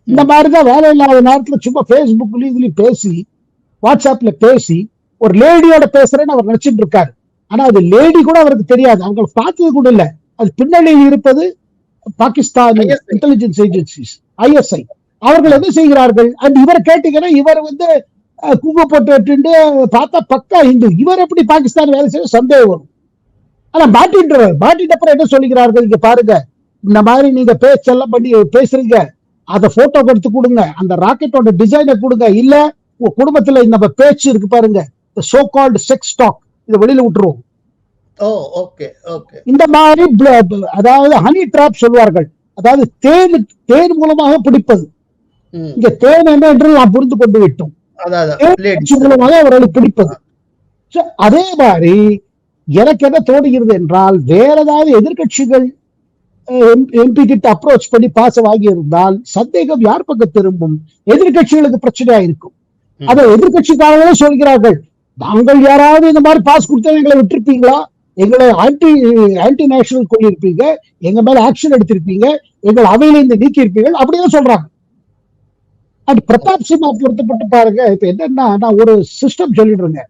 இந்த மாதிரிதான் வேலை இல்லாத நேரத்துல சும்மா பேஸ்புக்லயும் இதுலயும் பேசி, வாட்ஸ்அப்ல பேசி ஒரு லேடியோட பேசுறேன்னு அவர் நினைச்சிட்டு இருக்காரு. ஆனா அது லேடி கூட அவருக்கு தெரியாது, அவங்க பார்த்தது கூட இல்ல. அது பின்னணியில் இருப்பது பாகிஸ்தான் இன்டெலிஜென்ஸ் ஏஜென்சிஸ், ISI. அவர்கள் என்ன செய்கிறார்கள்? அண்ட் இவரை கேட்டீங்கன்னா இவர் வந்து குங்க போட்டு பார்த்தா பக்கா இந்து. இவர் எப்படி பாகிஸ்தான் வேலை செய்ய சந்தேகம் வரும். ஆனா மாட்டின்ற அப்புறம் என்ன சொல்லுகிறார்கள்? இங்க பாருங்க, இந்த மாதிரி நீங்க பேச்செல்லாம் பண்ணி பேசுறீங்க, அதை போட்டோ எடுத்து கொடுங்க, அந்த ராக்கெட்டோட டிசைனை கொடுங்க, இல்ல உங்க குடும்பத்துல நம்ம பேச்சு இருக்கு பாருங்க, சோ கால்டு செக்ஸ் டாக், இதை வெளியில விட்டுருவோம். இந்த மாதிரி அதாவது ஹனி டிராப் சொல்வார்கள், அதாவது தேன் மூலமாக பிடிப்பது. இங்க தேன் என்ன என்று நாம் புரிந்து கொண்டு விட்டோம், மூலமாக அவர்களை பிடிப்பது. அதே மாதிரி எனக்கு என்ன தோணுகிறது என்றால், வேற ஏதாவது எதிர்கட்சிகள் எம்பி கிட்ட அப்ரோச் பண்ணி பாச வாங்கி இருந்தால் சந்தேகம் யார் பக்கம் திரும்பும்? எதிர்கட்சிகளுக்கு பிரச்சனையா இருக்கும். அதை எதிர்கட்சிக்காரங்களே சொல்கிறார்கள், நாங்கள் யாராவது இந்த மாதிரி பாஸ் கொடுத்தா எங்களை விட்டுருப்பீங்களா, எங்களை ஆன்டி நேஷனல் கொண்டிருப்பீங்க, எங்க மேல ஆக்ஷன் எடுத்திருப்பீங்க, எங்கள் அவையில இருந்து நீக்கி இருப்பீங்க, அப்படியே சொல்றாங்க. அண்ட் பிரதாப் சிம்மா பொருத்தப்பட்டு பாருங்க, இப்ப என்னன்னா நான் ஒரு சிஸ்டம் சொல்லிடுறேங்க,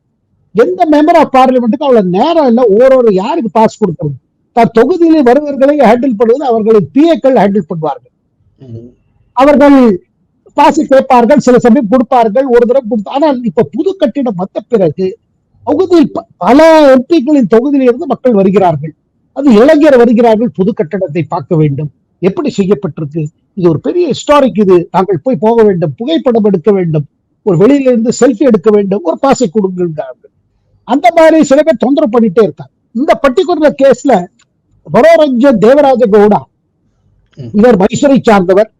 எந்த மெம்பர் ஆஃப் பார்லிமெண்ட்டுக்கு அவ்வளவு நேரம் இல்ல ஒரு யாருக்கு பாஸ் கொடுக்கறது, தன் தொகுதியில் வருவர்களை ஹேண்டில் பண்ணுவது அவர்களை பிஏக்கள் ஹேண்டில் பண்ணுவார்கள். அவர்கள் பாசி கேட்பார்கள், சில சமயம் கொடுப்பார்கள், ஒரு தடவை கொடுத்து. ஆனால் இப்ப புது கட்டிடம் வந்த பிறகு தொகுதியில் பல எம்பிக்களின் தொகுதியில் இருந்து மக்கள் வருகிறார்கள், அது இளைஞர் வருகிறார்கள், புது கட்டடத்தை பார்க்க வேண்டும், எப்படி செய்யப்பட்டிருக்கு, இது ஒரு பெரிய ஹிஸ்டாரிக், இது நாங்கள் போக வேண்டும், புகைப்படம் எடுக்க வேண்டும், ஒரு வெளியில இருந்து செல்ஃபி எடுக்க வேண்டும், ஒரு பாசை கொடுங்கிறார்கள். அந்த மாதிரி சில பேர் தொந்தரவு பண்ணிட்டே இருக்காங்க. இந்த பர்டிகுலர் கேஸ்ல மனோரஞ்சன் தேவராஜ கவுடா, இவர் மைசூரை சார்ந்தவர்,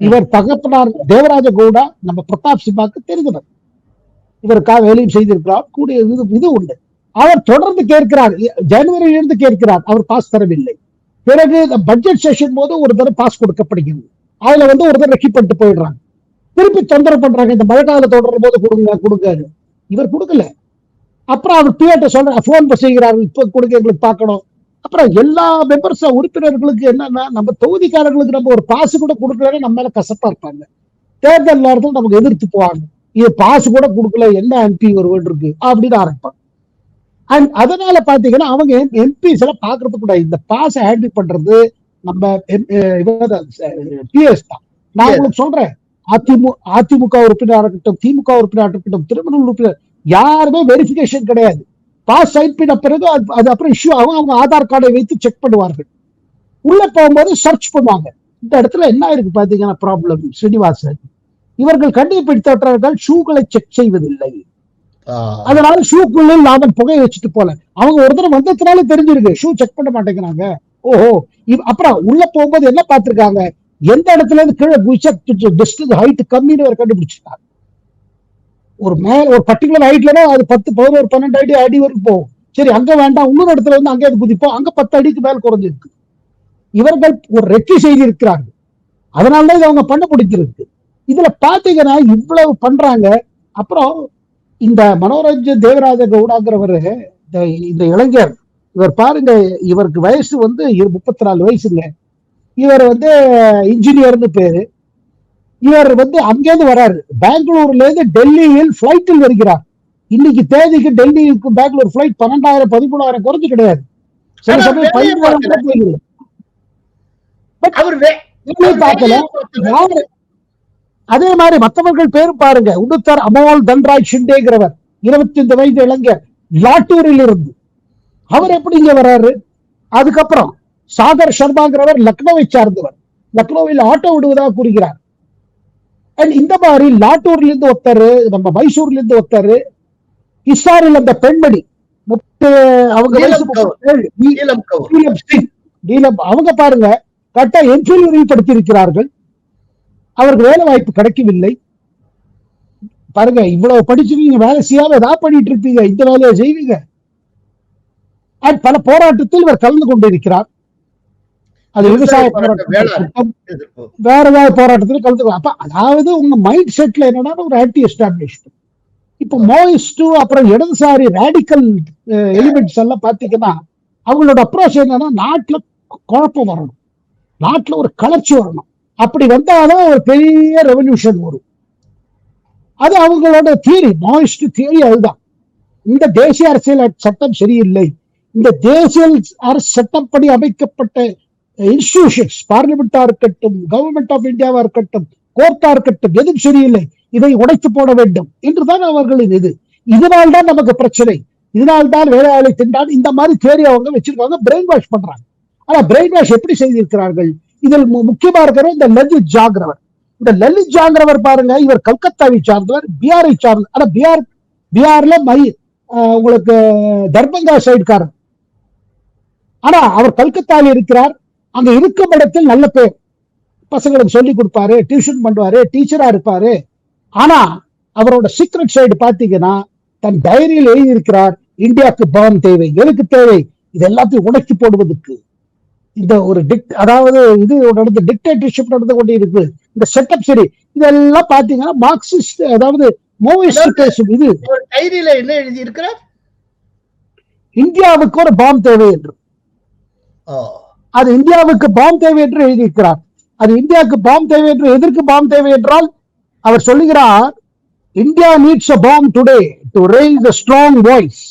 இவர் தகப்பனார் தேவராஜ கவுடா நம்ம பிரதாப் சிம்மாக்கு தெரிந்தவர், இவருக்காக வேலையும் செய்திருக்கிறார், கூடிய இது உண்டு. அவர் தொடர்ந்து கேட்கிறார், ஜனவரியிலிருந்து கேட்கிறார், அவர் பாஸ் தரவில்லை. பிறகு பட்ஜெட் செஷன் போது ஒரு தடவை பாஸ் கொடுக்கப்படுகிறது, அதுல ஒரு தடவை ரெக்கி பண்ணிட்டு போயிடுறாங்க, திருப்பி தொந்தரவு பண்றாங்க, இந்த மழை காலம் தொடரும் போது கொடுங்க, இவர் கொடுக்கல. அப்புறம் அவர் பிஏட்ட சொல்ற போன் செய்கிறார்கள், இப்ப கொடுங்க எங்களுக்கு பார்க்கணும். அப்புறம் எல்லா மெம்பர்ஸ் உறுப்பினர்களுக்கு என்னன்னா, நம்ம தொகுதிக்காரர்களுக்கு நம்ம ஒரு பாசு கூட கொடுக்கலன்னு நம்ம மேல கசப்பா இருப்பாங்க, தேர்தல் நேரத்தில் நமக்கு எதிர்த்து போவாங்க, இது பாசு கூட கொடுக்கல என்ன எம்பி ஒரு வேண்டு இருக்கு அப்படின்னு ஆரம்பிப்பாங்க. அண்ட் அதனால பாத்தீங்கன்னா அவங்க எம்பிஸ் எல்லாம் பாக்குறது கூட இந்த பாச ஹேண்டில் பண்றது நம்ம பிஎஸ் தான். நான் உங்களுக்கு சொல்றேன், அதிமுக உறுப்பினராக இருக்கட்டும், திமுக உறுப்பினராக இருக்கட்டும், திரிணாமுல் உறுப்பினர், யாருமே வெரிஃபிகேஷன் கிடையாது. பாஸ் சைன் பண்ண பிறகு அது அப்புறம் இஷ்யூ ஆகும், அவங்க ஆதார் கார்டை வைத்து செக் பண்ணுவார்கள், உள்ள போகும்போது சர்ச் பண்ணுவாங்க. இந்த இடத்துல என்ன இருக்கு பாத்தீங்கன்னா ப்ராப்ளம் ஸ்ரீனிவாசன், இவர்கள் கண்டுபிடித்தவர்கள் ஷூக்களை செக் செய்வதில்லை, அதனால ஷூக்குள்ள நாம புகையை வச்சுட்டு போல, அவங்க ஒரு தடவை வந்ததுனால தெரிஞ்சிருக்கு, ஷூ செக் பண்ண மாட்டேங்கிறாங்க. ஓஹோ, அப்புறம் உள்ள போகும்போது என்ன பார்த்திருக்காங்க, எந்த இடத்துல இருந்து கீழே குதிச்சா ஹைட் கம்மின்னு கண்டுபிடிச்சிருக்காங்க. ஒரு பர்டிகுலர் ஹைட்ல அது 10, 11, 12 அடி வரைக்கும் போகும். சரி, அங்க வேண்டாம், இன்னொரு இடத்துல வந்து அங்கே குதிப்போம், அங்க 10 அடிக்கு மேல் குறைஞ்சிருக்கு. இவர்கள் ஒரு ரெக்கி செய்தி இருக்கிறார்கள், அதனாலதான் இது அவங்க பண்ண முடிஞ்சிருக்கு. இதுல பாத்தீங்கன்னா இவ்வளவு பண்றாங்க. அப்புறம் இந்த மனோரஞ்சன் தேவராஜ கவுடாங்கிறவரு, இந்த இளைஞர், இவர் பாருங்க, இவருக்கு வயசு 34 வயசுங்க. இவர் இன்ஜினியர்னு பேரு. இவர் அங்கேருந்து வராரு, பெங்களூர்ல இருந்து டெல்லியில் பிளைட்டில் வருகிறார். இன்னைக்கு தேதிக்கு டெல்லிக்கு பெங்களூர் பிளைட் 12,000 13,000 குறைஞ்சு கிடையாது, சில சமயம் 15,000 போகிறது. அதே மாதிரி மற்றவர்கள் பேரும் பாருங்க, உடுத்தர் அமோல் தன்ராஜ் ஷிண்டேங்கிறவர் 25 வயது இளைஞர், லாட்டூரில் இருந்து, அவர் எப்படி இங்க வர்றாரு? அதுக்கப்புறம் சாகர் சர்மாங்கிறவர் லக்னோவை சார்ந்தவர், லக்னோவில் ஆட்டோ விடுவதாக கூறுகிறார். இந்த மாதிரி லாட்டூர்ல இருந்து ஒருத்தர், நம்ம மைசூர்ல இருந்து ஒருத்தர், ஹிசாரில் அந்த பெண்மணி அவங்க அவங்க பாருங்க கரெக்டா எம்பில் உறுதிப்படுத்தி இருக்கிறார்கள், அவருக்கு வேலை வாய்ப்பு கிடைக்கவில்லை. பாருங்க, இவ்வளவு படிச்சிருக்கீங்க, வேலை செய்யாம ஏதாவது பண்ணிட்டு இருப்பீங்க, இந்த வேலையை செய்வீங்க. பல போராட்டத்தில் இவர் கலந்து கொண்டிருக்கிறார், அது விவசாய போராட்டம், வேற ஏதாவது போராட்டத்தில் கலந்து. அப்ப அதாவது உங்க மைண்ட் செட்ல என்னன்னா ஒரு ஆன்டி எஸ்டாப்ளிஷ்மென்ட். இப்ப மோயிஸ்ட் அப்புறம் இடதுசாரி ரேடிக்கல் எலிமெண்ட்ஸ் எல்லாம் பாத்தீங்கன்னா அவங்களோட அப்ரோச் என்னன்னா, நாட்டுல குழப்பம் வரணும், நாட்டுல ஒரு கலர்ச்சி வரணும், அப்படி வந்தாதான் ஒரு பெரிய ரெவல்யூஷன் வரும். அது அவங்களோட தியரி, மாயிஸ்ட் தியரி அதுதான். இந்த தேசிய அரசியல் சட்டம் சரியில்லை, இந்த தேசிய அரசு சட்டம் படி அமைக்கப்பட்ட இன்ஸ்டிடியூஷன்ஸ், பார்லிமெண்டா இருக்கட்டும், கவர்மெண்ட் ஆஃப் இந்தியாவா இருக்கட்டும், கோர்ட்டா இருக்கட்டும், எதுவும் சரியில்லை, இதை உடைத்து போட வேண்டும் என்றுதான் அவர்களின் இது. இதனால்தான் நமக்கு பிரச்சனை, இதனால்தான் வேலையாளை திண்டான், இந்த மாதிரி தியரி அவங்க வச்சிருக்காங்க, பிரெயின் வாஷ் பண்றாங்க. ஆனா பிரெயின் வாஷ் எப்படி செய்திருக்கிறார்கள்? இதில் முக்கியமா இருக்கிற இந்த லஜித் ஜாகிறவர், இந்த லலித் ஜாங்கிறவர் பாருங்க, இவர் கல்கத்தாவை சார்ந்தவர், பீகாரை சார்ந்தவர். ஆனா பீகார்ல உங்களுக்கு தர்பங்கா சைடுக்காரர். ஆனா அவர் கல்கத்தாவில் இருக்கிறார். அங்க இருக்கும் இடத்தில் நல்ல பேர், பசங்களுக்கு சொல்லி கொடுப்பாரு, டியூஷன் பண்ணுவாரு, டீச்சரா இருப்பாரு. ஆனா அவரோட சீக்ரெட் சைடு பாத்தீங்கன்னா தன் டைரியில் எழுதியிருக்கிறார், இந்தியாவுக்கு பாம் தேவை. எதுக்கு தேவை? இது எல்லாத்தையும் உடைக்கி போடுவதற்கு. இந்த ஒரு அதாவது இது நடந்து டிக்டேட்டர்ஷிப் நடந்து கொண்டு இருக்கு. இந்த செட்டப் சரி, இதெல்லாம் பாத்தீங்கன்னா மார்க்சிஸ்ட், அதாவது மாவோயிஸ்ட். இது டைரியில என்ன எழுதி இருக்கிறார்? இந்தியாவுக்கு ஒரு பாம் தேவை என்று. அது இந்தியாவுக்கு பாம் தேவை என்று எழுதியிருக்கிறார். அது இந்தியாவுக்கு பாம் தேவை என்று. எதற்கு பாம் தேவை என்றால் அவர் சொல்லுகிறார், India needs a bomb today to raise a strong voice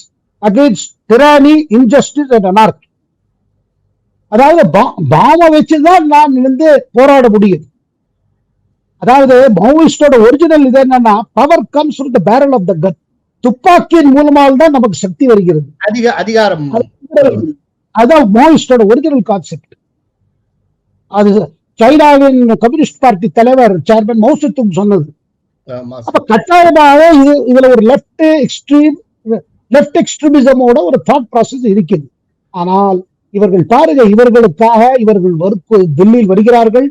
against tyranny, injustice and anarchy. அதாவது பாம வச்சுதான் நாம் இருந்து போராட முடியும். அதாவது மாவோயிஸ்டோட ஒரிஜினல் இது என்னன்னா, power comes from the barrel of the gun. துப்பாக்கியின் மூலமாக தான் நமக்கு சக்தி வருகிறது, அதிகாரம். அதான் மாவோயிஸ்டோட ஒரிஜினல் கான்செப்ட். அது சைனாவின் கம்யூனிஸ்ட் பார்ட்டி தலைவர் சேர்மன் மோ சே துங் சொன்னது. அப்ப கட்டாயமாக இதுல ஒரு லெப்ட் எக்ஸ்ட்ரீமிசமோட ஒரு தாட் ப்ராசஸ் இருக்குது. ஆனால் இவர்கள் பாருங்க, இவர்களுக்காக இவர்கள் தில்லியில் வருகிறார்கள்,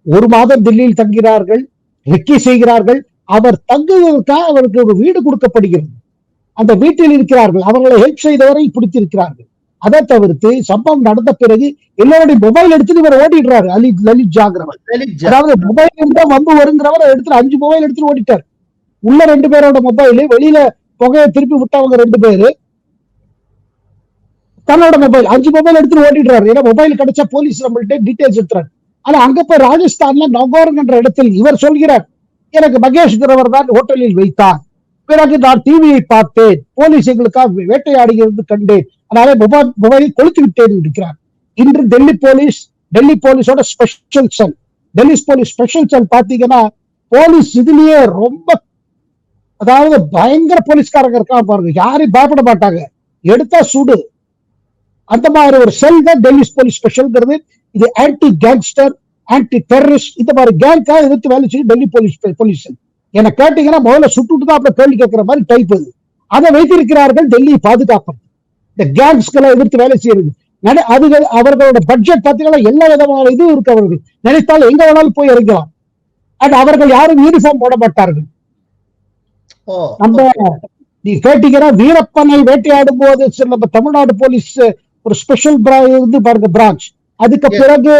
ஒரு மாதம் தில்லியில் தங்குகிறார்கள், ரெக்கி செய்கிறார்கள். அவர் தங்குவதற்காக அவருக்கு ஒரு வீடு கொடுக்கப்படுகிறது, அந்த வீட்டில் இருக்கிறார்கள். அவர்களை ஹெல்ப் செய்தவரை பிடித்திருக்கிறார்கள். அதை தவிர்த்து சம்பவம் நடந்த பிறகு எல்லாருடைய மொபைல் எடுத்துட்டு இவர் ஓடிடுறாரு. லலித் ஜாங்கிறவர், அதாவது மொபைல் இருந்தா வம்பு வருங்கிறவர் எடுத்துட்டு 5 மொபைல் எடுத்துட்டு ஓடிட்டார். உள்ள 2 பேரோட மொபைல், வெளியில புகையை திருப்பி விட்டவங்க 2 பேரு, தன்னோட மொபைல் 5 மொபைல் எடுத்துட்டு ஓடிடுறாரு. ஏன்னா மொபைல் கிடைச்சா போலீஸ் நம்மள்ட்ட டீடைல்ஸ் எடுத்துறாரு. ஆனா அங்க போய் ராஜஸ்தான்ல நவ்கார் என்ற இடத்தில் இவர் சொல்கிறார், எனக்கு மகேஷ்கிறவர் தான் ஹோட்டலில் வைத்தார், பிறகு நான் டிவியை பார்த்தேன், போலீஸ் எங்களுக்காக வேட்டையாடுகிறது கண்டேன், அதனால மொபைலை கொளுத்து விட்டேன் இருக்கிறார். இன்று டெல்லி போலீஸோட special cell, Delhi police special cell பாத்தீங்கன்னா போலீஸ் இதுலயே ரொம்ப, அதாவது பயங்கர போலீஸ்காரங்க இருக்கா பாருங்க, யாரையும் பயப்பட மாட்டாங்க, எடுத்தா சுடு. அந்த மாதிரி ஒரு செல் தான் டெல்லி போலீஸ் ஸ்பெஷல்ங்கிறது. இது ஆன்டி கேங்ஸ்டர், ஆன்டி டெரரிஸ்ட், இந்த மாதிரி கேங்காக எதிர்த்து வேலை செய்யும் டெல்லி போலீஸ் செல். என்ன கேட்டீங்கன்னா முதல்ல சுட்டுட்டு தான் அப்புறம் கேள்வி கேட்கிற மாதிரி டைப் அது. அதை வைத்திருக்கிறார்கள் டெல்லியை பாதுகாப்பு, இந்த கேங்ஸ்களை எதிர்த்து வேலை செய்யறது. அவர்களோட பட்ஜெட் பார்த்தீங்கன்னா எல்லா விதமான இதுவும் இருக்கு. அவர்கள் நினைத்தால் எங்க வேணாலும் போய் இறங்கலாம். அண்ட் அவர்கள் யாரும் யூனிஃபார்ம் போட மாட்டார்கள். நம்ம நீ கேட்டீங்கன்னா வீரப்பனை வேட்டையாடும் போது நம்ம தமிழ்நாடு போலீஸ் ஒரு ஸ்பெஷல் இருந்து பாருங்க பிரான்ச், அதுக்கு பிறகு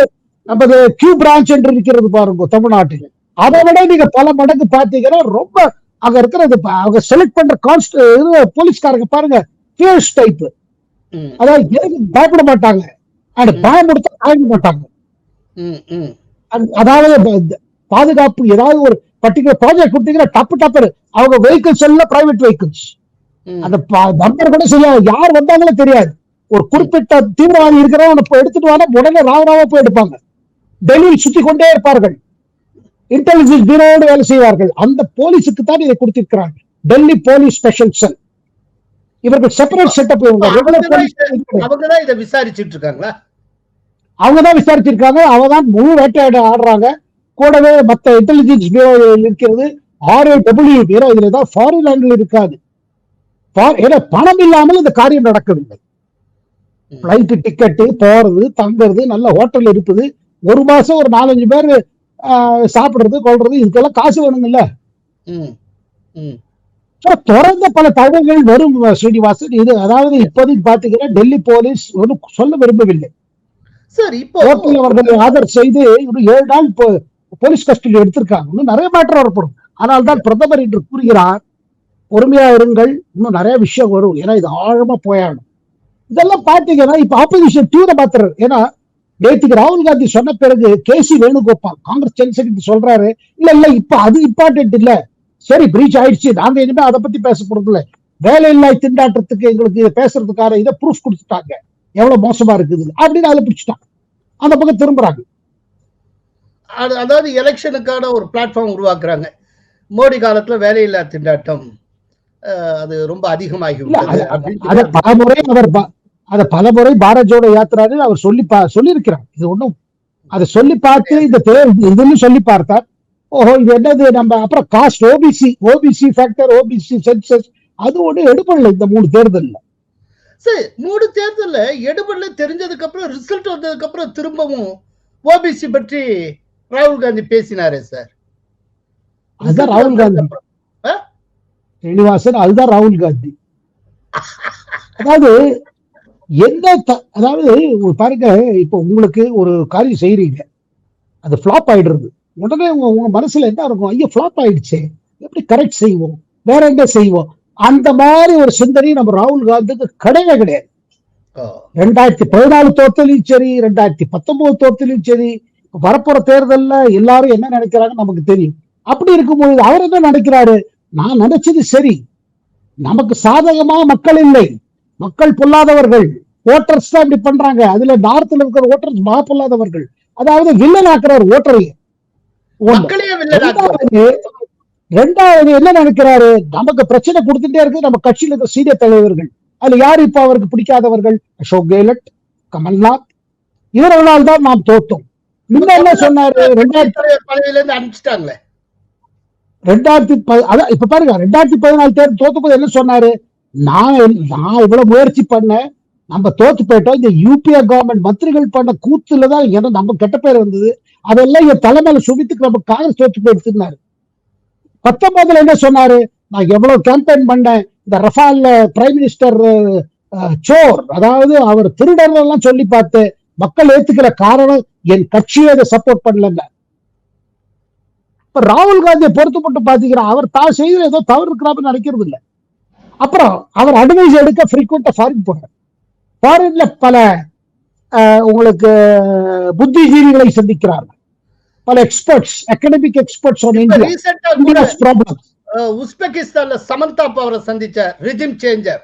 நமது கியூ பிரான்ச் என்று இருக்கிறது பாருங்க தமிழ்நாட்டில். அதை விட நீங்க பல மடங்கு பாத்தீங்கன்னா ரொம்ப அங்க இருக்கிறது, அவங்க செலக்ட் பண்ற போலீஸ்காரங்க பாருங்க ஃபியர்ஸ் டைப், அதாவது பயப்பட மாட்டாங்க, அண்ட் பயமுடுத்த பயப்பட மாட்டாங்க. அதாவது பாதுகாப்பு ஏதாவது ஒரு பர்டிகுலர் ப்ராஜெக்ட் கொடுத்தீங்கன்னா டப்பு அவங்க வெஹிக்கிள்ஸ் எல்லாம் பிரைவேட் வெஹிக்கிள்ஸ், அந்த நம்பர் கூட சரியா யார் வந்தாங்களோ தெரியாது. ஒரு குறிப்பிட்ட தீவிரவாதி இருக்கிறவங்க எடுத்துட்டு வர உடனே ராவராவா போய் எடுப்பாங்க. டெல்லியில் சுத்தி கொண்டே இருப்பார்கள், இன்டெலிஜென்ஸ் பியூரோடு வேலை செய்வார்கள். அந்த போலீஸுக்கு தான் இதை கொடுத்திருக்கிறாங்க, டெல்லி போலீஸ் ஸ்பெஷல் செல். இவர்கள் செப்பரேட் செட்டப். அவங்கதான் இதை விசாரிச்சுட்டு இருக்காங்களா? அவங்கதான் விசாரிச்சிருக்காங்க, அவங்கதான் முழு வேட்டையாட ஆடுறாங்க. கூடவே மற்ற இன்டெலிஜென்ஸ் பியூரோ இருக்கிறது, RAW பியூரோ. இதுலதான் ஃபாரின் ஆங்கிள் இருக்காது. ஏன்னா பணம் இல்லாமல் இந்த காரியம் நடக்கவில்லை. பிளைட் டிக்கெட்டு, போறது, தங்குறது, நல்ல ஹோட்டல் இருப்பது, ஒரு மாசம் ஒரு 4-5 பேர் சாப்பிடுறது கொள்றது, இதுக்கெல்லாம் காசு வேணுங்கல்ல. தொடர்ந்த பல தகவல்கள் வரும் ஸ்ரீனிவாசன். இது அதாவது இப்போதைக்கு பாத்தீங்கன்னா டெல்லி போலீஸ் ஒன்றும் சொல்ல விரும்பவில்லை. சரி, இப்போ அவர்களை ஆதர் செய்து 7 நாள் போலீஸ் கஸ்டடி எடுத்திருக்காங்க. இன்னும் நிறைய மேட்டர் வரப்படும். ஆனால் தான் பிரதமர் என்று கூறுகிறார், பொறுமையா இருங்கள், இன்னும் நிறைய விஷயம் வரும், ஏன்னா இது ஆழமா போயாடும். இதெல்லாம் பாத்தீங்கன்னா இப்ப ஆப்போசிஷன் தீவிர மாத்திரம். ஏன்னா நேற்றுக்கு ராகுல் காந்தி சொன்ன பிறகு KC Venugopal Congress general secretary சொல்றாரு, இல்ல இப்ப அது இம்பார்ட்டன்ட் இல்ல, சரி பிரீச் ஆயிடுச்சு, நாங்க இனிமே அதை பத்தி பேச போறது இல்ல, வேலையில்லா திண்டாட்டத்துக்கு எங்களுக்கு இதை பேசுறதுக்கான இதை ப்ரூஃப் கொடுத்துட்டாங்க, எவ்வளவு மோசமா இருக்குது அப்படின்னு அதை பிடிச்சிட்டாங்க. அந்த பக்கம் திரும்புறாங்க. அதாவது எலெக்ஷனுக்கான ஒரு பிளாட்ஃபார்ம் உருவாக்குறாங்க. மோடி காலத்துல வேலையில்லா திண்டாட்டம் அது ரொம்ப அதிகமாகி அதை பலமுறை பாரத் ஜோடோ யாத்திராவில் அவர் சொல்லி இருக்கிறார். இது ஒண்ணும் அதை சொல்லி பார்த்து இந்த இதுன்னு சொல்லி பார்த்தார். ஓஹோ இது என்னது நம்ம அப்புறம் caste OBC factor OBC census அது ஒண்ணு எடுப்படல இந்த 3 தேர்தல்ல. சரி, 3 தேர்தல்ல எடுபடல தெரிஞ்சதுக்கு அப்புறம் ரிசல்ட் வந்ததுக்கு அப்புறம் திரும்பவும் ஓபிசி பற்றி ராகுல் காந்தி பேசினாரே சார். அதுதான் ராகுல் காந்தி ஸ்ரீனிவாசன், அதுதான் ராகுல் காந்தி. அதாவது அதாவது பாருங்க, இப்ப உங்களுக்கு ஒரு காரியம் செய்யறீங்க, அது ஃபிளாப் ஆயிடுறது, உடனே உங்க மனசுல என்ன இருக்கும், ஐயோ ஃபிளாப் ஆயிடுச்சு, எப்படி கரெக்ட் செய்வோம், வேற என்ன செய்வோம், அந்த மாதிரி ஒரு சிந்தனை நம்ம ராகுல் காந்திக்கு கிடையவே கிடையாது. 2014 தோத்தலையும் சரி, 2019 தோத்தலையும் சரி, வரப்போற தேர்தல்ல எல்லாரும் என்ன நினைக்கிறாங்க நமக்கு தெரியும். அப்படி இருக்கும்போது அவர் என்ன நினைக்கிறாரு, நான் நினைச்சது சரி, நமக்கு சாதகமா மக்கள் இல்லை, மக்கள் பொல்லாதவர்கள், ஓட்டர்ஸ் தான் இப்படி பண்றாங்க, அதுல நார்த்ல இருக்கிற ஓட்டர்ஸ் மகா பொல்லாதவர்கள், அதாவது வில்லன் ஆக்குறாரு ஓட்டரையே. ரெண்டாவது என்ன நினைக்கிறாரு, நமக்கு பிரச்சனை கொடுத்துட்டே இருக்கு நம்ம கட்சியில் இருக்கிற சீனியர் தலைவர்கள். அதுல யாரு இப்ப அவருக்கு பிடிக்காதவர்கள், அசோக் கெலட், கமல்நாத், இவர்களால் தான் நாம் தோத்தோம். முன்ன என்ன சொன்னாரு, 2014 தேர்தல் தோத்து போது என்ன சொன்னாரு, நான் இவ்வளவு முயற்சி பண்ணேன், நம்ம தோத்து போயிட்டோம், இந்த யூபிஏ கவர்மெண்ட் மந்திரிகள் பண்ண கூத்துலதான் ஏன்னா நம்ம கெட்ட பேர் வந்தது, அதெல்லாம் என் தலைமையில சுமித்துக்கு நம்ம காங்கிரஸ் தோத்து போயிடுச்சுன்னாரு. 19 என்ன சொன்னாரு, நான் எவ்வளவு கேம்பெயின் பண்ணேன், இந்த ரஃபால் பிரைம் மினிஸ்டர் சோர், அதாவது அவர் திருடர் எல்லாம் சொல்லி பார்த்து மக்கள் ஏத்துக்கிற காரணம் என் கட்சியை அதை சப்போர்ட் பண்ணல. ராகுல் காந்தியை பொறுத்து மட்டும் பாத்தீங்கன்னா அவர் தான் செய்து ஏதோ தவறு இருக்கிறான்னு நினைக்கிறது இல்லை. அப்புறம் அவர் அட்வைஸ் எடுக்க ஃப்ரீக்வெண்டா ஃபாரின் போறார். ஃபாரின்ல பல உங்களுக்கு புத்திஜீவிகளை சந்திக்கிறார்கள், பல experts, academic experts on India's problems. உஸ்பெகிஸ்தான்ல சமந்தா பவரை சந்திச்ச ரிஜிம் சேஞ்சர்.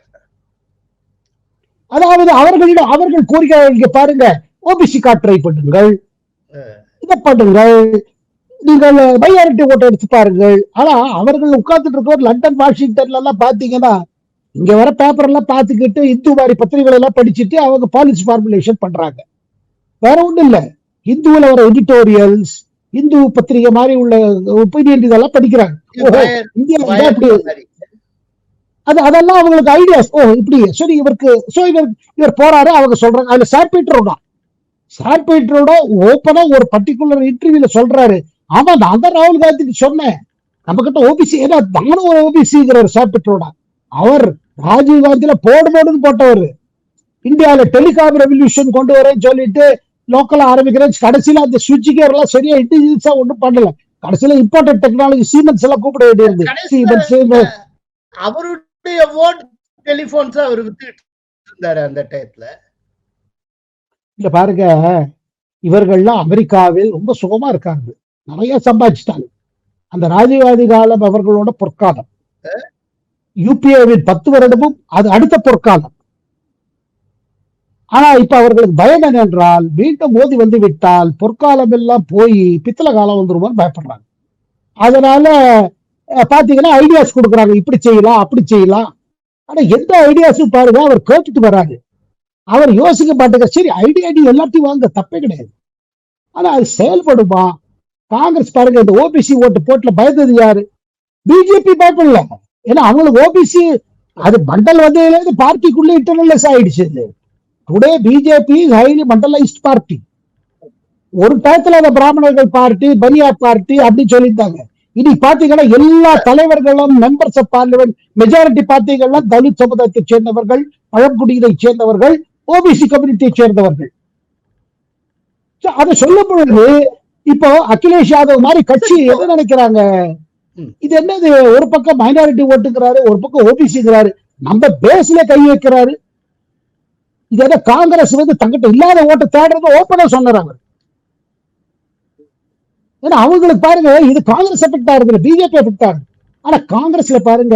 அதாவது அவர்கள் கோரிக்கை, இங்க பாருங்க, ஓபிசி கார்டு ட்ரை பண்ணுங்கள், இதை பண்ணுங்கள், நீங்கள் மைனாரிட்டி ஓட்டை எடுத்து பாருங்கள். ஆனா அவர்கள் உட்கார்ந்துட்டு இருக்க லண்டன் வாஷிங்டன்ல எல்லாம் பாத்தீங்கன்னா இங்க வர பேப்பர் எல்லாம் பார்த்துக்கிட்டு இந்து மாதிரி பத்திரிகைகள் எல்லாம் படிச்சுட்டு அவங்க பாலிசி ஃபார்முலேஷன் பண்றாங்க. வேற ஒண்ணும் இல்ல, இந்துல வர எடிட்டோரியல்ஸ், இந்து பத்திரிகை மாதிரி உள்ள ஒப்பீனியன் இதெல்லாம் படிக்கிறாங்க. அதெல்லாம் அவங்களுக்கு ஐடியாஸ். இப்படி சரி, இவர் போறாரு, அவங்க சொல்றாங்க. அதுல சார் பீட்டரோட ஓப்பனா ஒரு பர்டிகுலர் இன்டர்வியூல சொல்றாரு, ஆமா நான் தான் ராகுல் காந்திக்கு சொன்னேன், நம்ம கிட்ட ஓபிசி, ஏன்னா நானும் ஒரு ஓபிசிங்கிறாரு சார் பீட்டரோட. அவர் ராஜீவ் காந்தியில போடுன்னு போட்டவர், இந்தியாவில டெலிகாம் ரெவல்யூஷன் கொண்டு வரேன்னு சொல்லிட்டு லோக்கலா ஆரம்பிக்கிறேன், கடைசியில அந்த சுவிட்ச் கேர் எல்லாம் சரியா இன்டெலிஜென்ஸா ஒண்ணும் பண்ணல, கடைசியில இம்பார்ட்டன்ட் டெக்னாலஜி சீமென்ஸ் எல்லாம் கூப்பிட வேண்டியது. அவருடைய டெலிபோன்ஸ் அவர் வித்துட்டு இருந்தாரு அந்த டைப்ல. இல்ல பாருங்க, இவர்கள்லாம் அமெரிக்காவில் ரொம்ப சுகமா இருக்காங்க, நிறைய சம்பாதிச்சிட்டாங்க. அந்த ராஜீவ்காந்தி காலம் அவர்களோட பொற்காலம், யூபிஏவின் 10 வருடமும் அது அடுத்த பொற்காலம். ஆனா இப்ப அவர்களுக்கு பயம் என்னென்றால், மீண்டும் மோதி வந்து விட்டால் பொற்காலம் எல்லாம் போய் பித்தளை காலம் வந்துருமான்னு பயப்படுறாங்க. அதனால பாத்தீங்கன்னா ஐடியாஸ் கொடுக்குறாங்க, இப்படி செய்யலாம் அப்படி செய்யலாம். ஆனா எந்த ஐடியாஸும் பாருங்க அவர் கேட்டுட்டு வராது, அவர் யோசிக்க மாட்டேங்க. சரி ஐடியா எல்லாத்தையும் வாங்க, தப்பே கிடையாது, ஆனா அது செயல்படுமா? காங்கிரஸ் பாருங்க, இந்த ஓபிசி ஓட்டு போட்டுல பயந்தது யாரு? பிஜேபி பயப்படல, ஏன்னா அவங்களுக்கு ஓபிசி அது மண்டல் வந்ததுல பார்ட்டிக்குள்ள இன்டர்னலைஸ் ஆயிடுச்சு. Today BJP highly mandalised party. ஒரு டயத்துல அந்த பிராமணர்கள் பார்ட்டி, பனியா பார்ட்டி அப்படின்னு சொல்லிட்டாங்க. இனி பாத்தீங்கன்னா எல்லா தலைவர்களும் மெம்பர்ஸ் ஆஃப் பார்லிமெண்ட், மெஜாரிட்டி பார்ட்டிகள்லாம் தலித் சமுதாயத்தை சேர்ந்தவர்கள், பழங்குடியினை சேர்ந்தவர்கள், ஓபிசி கம்யூனிட்டியை சேர்ந்தவர்கள். அதை சொல்லும் பொழுது இப்போ அகிலேஷ் யாதவ் மாதிரி கட்சி என்ன நினைக்கிறாங்க, இது என்னது, ஒரு பக்கம் மைனாரிட்டி ஓட்டுங்கிறாரு, ஒரு பக்கம் ஓபிசிங்கிறாரு, நம்ம பேஸ்ல கை வைக்கிறாரு. இது என்ன காங்கிரஸ் வந்து தங்கிட்ட இல்லாத ஓட்டு தேடுறது ஓப்பனா சொன்னாங்க. ஏன்னா அவங்களுக்கு பாருங்க இது காங்கிரஸ் எஃபெக்ட் ஆகுது, பிஜேபி எஃபெக்ட் ஆகுது. ஆனா காங்கிரஸ்ல பாருங்க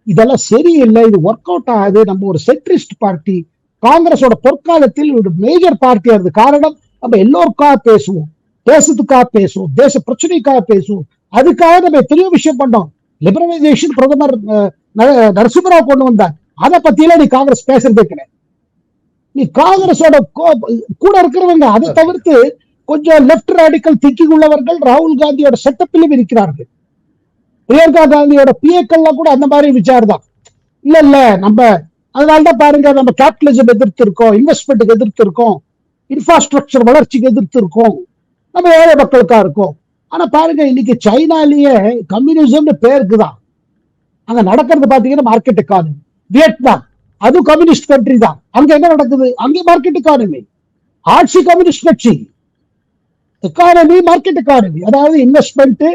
இதெல்லாம் சரியில்லை, இது ஒர்க் அவுட் ஆகுது, நம்ம ஒரு சென்ட்ரிஸ்ட் பார்ட்டி, காங்கிரஸோட பொற்காலத்தில் ஒரு மேஜர் பார்ட்டியா இருக்கு. காரணம் நம்ம எல்லோருக்காக பேசுவோம், தேசத்துக்காக பேசுவோம், தேச பிரச்சனைக்காக பேசுவோம், அதுக்காக நம்ம எத்தனையோ விஷயம் பண்ணோம். லிபரலைசேஷன் பிரதமர் நரசிம்மராவ் கொண்டு வந்தார், அதை பத்தியெல்லாம் நீ காங்கிரஸ் பேசுறதே கிடையாது. நீ காங்கிரஸோட கூட இருக்கிறவங்க அதை தவிர்த்து கொஞ்சம் லெப்ட் ராடிக்கல் திங்கிங் உள்ளவர்கள் ராகுல் காந்தியோட செட்டப்பிலும் இருக்கிறார்கள். பிரியங்கா காந்தியோட பிஏக்கள்லாம் கூட அந்த மாதிரி விசார் தான். இல்ல நம்ம அதனால்தான் பாருங்க, நம்ம கேபிட்டலிசம் எதிர்த்து இருக்கோம், இன்வெஸ்ட்மெண்ட்டுக்கு எதிர்த்து இருக்கோம், இன்ஃப்ராஸ்ட்ரக்சர் வளர்ச்சிக்கு எதிர்த்து இருக்கோம், நம்ம ஏழை மக்களுக்கா இருக்கோம். ஆனா பாருங்க, இன்னைக்கு சைனாலேயே கம்யூனிசம் பேருக்கு தான் அங்க நடக்கிறது. பாத்தீங்கன்னா மார்க்கெட் எக்கானமி. வியட்நாம் அது கம்யூனிஸ்ட் கண்ட்ரி தான், அங்க என்ன நடக்குது? அங்கே மார்க்கெட் எக்கானமி, ஆட்சி கம்யூனிஸ்ட் கட்சி, எக்கானமி மார்க்கெட் எக்கானமி, அதாவது இன்வெஸ்ட்மெண்ட்,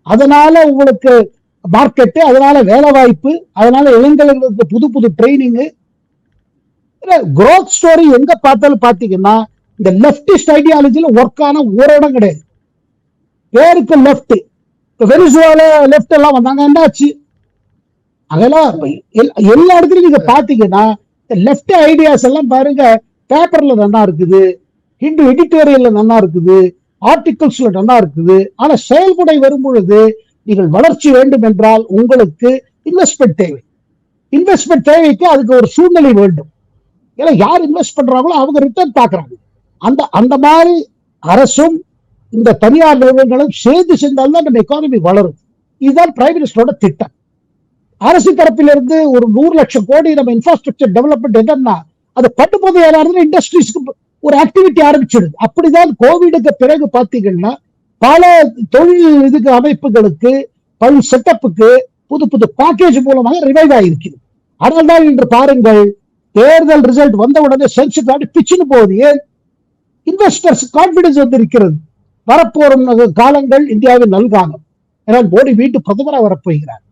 அதனால உங்களுக்கு மார்க்கெட், அதனால வேலை வாய்ப்பு, அதனால இளைஞர்களுக்கு புது புது ட்ரைனிங், growth ஸ்டோரி எங்க பார்த்தாலும் பாத்தீங்கன்னா இந்த லெப்டிஸ்ட் ஐடியாலஜில ஒர்க் ஆன ஒரு இடம் கிடையாது. பேருக்கு லெப்ட். வெனிசுவேலா லெப்ட் எல்லாம் வந்தாங்க, என்னாச்சு? அதெல்லாம் எல்லா இடத்துலயும் நீங்க பாத்தீங்கன்னா லெப்ட் ஐடியாஸ் எல்லாம் பாருங்க, பேப்பர்ல நல்லா இருக்குது, ஹிந்து எடிட்டோரியல்ல நல்லா இருக்குது, ஆர்டிகிள்ஸ்ல நல்லா இருக்குது. ஆனா செயல்முறை வரும் பொழுது நீங்கள் வளர்ச்சி வேண்டும் என்றால் உங்களுக்கு இன்வெஸ்ட்மெண்ட் தேவை. இன்வெஸ்ட்மெண்ட் தேவைக்கு அதுக்கு ஒரு சூழ்நிலை வேண்டும். ஏன்னா யார் இன்வெஸ்ட் பண்றாங்களோ அவங்க ரிட்டர்ன் பாக்குறாங்க. அந்த அந்த மாதிரி அரசும் இந்த தனியார் நிறுவனங்களும் சேர்ந்து செஞ்சால்தான் நம்ம எக்கானமி வளரும். இதுதான் பிரைம் மினிஸ்டரோட திட்டம். அரசு தரப்பிலிருந்து ஒரு 100 லட்சம் கோடி நம்ம இன்ஃப்ராஸ்ட்ரக்சர் டெவலப்மெண்ட் என்னன்னா, அது பண்ணும்போது யாராவது இண்டஸ்ட்ரீஸ்க்கு ஒரு ஆக்டிவிட்டி ஆரம்பிச்சிடுது. அப்படிதான் கோவிடுக்கு பிறகு பாத்தீங்கன்னா பல தொழில் இதுக்கு அமைப்புகளுக்கு, பல செட்டப்புக்கு புது புது பேக்கேஜ் மூலமாக ரிவைவ் ஆகிருக்கிறது. அதனால்தான் இன்று பாருங்கள், தேர்தல் ரிசல்ட் வந்த உடனே சென்செக்ஸ் பிச்சுன்னு போகுது. ஏன்? இன்வெஸ்டர்ஸ் கான்பிடன்ஸ் வந்து இருக்கிறது. வரப்போறும் காலங்கள் இந்தியாவின் நல்காலம். ஏன்னால் மோடி வீட்டு பிரதமராக வரப்போகிறார்.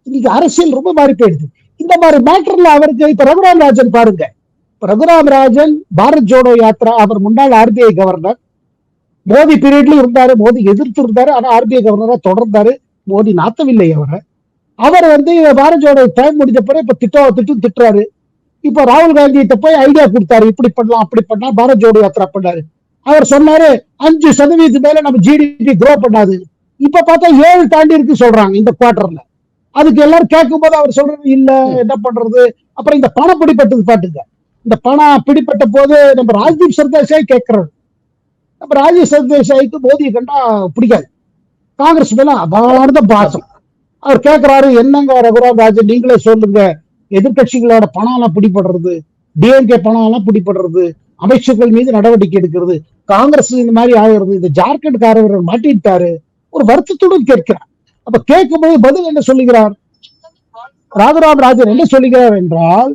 இன்னைக்கு அரசியல் ரொம்ப மாறி போயிடுது. இந்த மாதிரி மேட்டர்ல அவருக்கு இப்ப ரகுராம் ராஜன் பாருங்க, ரகுராம் ராஜன் பாரத் ஜோடோ யாத்ரா, அவர் முன்னாள் ஆர்பிஐ கவர்னர், மோடி பீரியட்லயும் இருந்தாரு, மோடி எதிர்த்து இருந்தாரு, ஆனா ஆர்பிஐ கவர்னரா தொடர்ந்தாரு. மோடி நாத்தவில்லை அவரை. அவர் பாரத் ஜோடோ டைம் முடிஞ்ச பிறகு இப்ப திட்டம் திட்டுறாரு. இப்ப ராகுல் காந்தி கிட்ட போய் ஐடியா கொடுத்தாரு, இப்படி பண்ணலாம் அப்படி பண்ணலாம், பாரத் ஜோடோ யாத்ரா பண்ணாரு. அவர் சொன்னாரு 5% மேல நம்ம ஜிடிபி க்ரோ பண்ணாது. இப்ப பார்த்தா 7 தாண்டி இருக்கு சொல்றாங்க இந்த குவார்டர்ல. அதுக்கு எல்லாரும் கேட்கும் போது அவர் சொல்றது இல்ல, என்ன பண்றது? அப்புறம் இந்த பணம் பிடிப்பட்டது பாட்டுங்க, இந்த பணம் பிடிப்பட்ட போது நம்ம ராஜ்தீப் சர்தேசாய் கேட்கிறாரு. நம்ம ராஜீவ் சர்தேசாய்க்கு மோதியை கண்டா பிடிக்காது, காங்கிரஸ் மேல அபார்ந்த பாசம். அவர் கேட்கிறாரு, என்னங்க ரகுராம் ராஜன் நீங்களே சொல்லுங்க, எதிர்கட்சிகளோட பணம் எல்லாம் பிடிபடுறது, டிஎம்கே பணம் எல்லாம் பிடிபடுறது, அமைச்சர்கள் மீது நடவடிக்கை எடுக்கிறது, காங்கிரஸ் இந்த மாதிரி ஆகிறது, இந்த ஜார்க்கண்ட்காரர் மாட்டிட்டாரு, ஒரு வருத்தத்துடன் கேட்கிறார். அப்ப கேட்கும்போது பதில் என்ன சொல்லுகிறார் ரகுராம் ராஜன்? என்ன சொல்லுகிறார் என்றால்,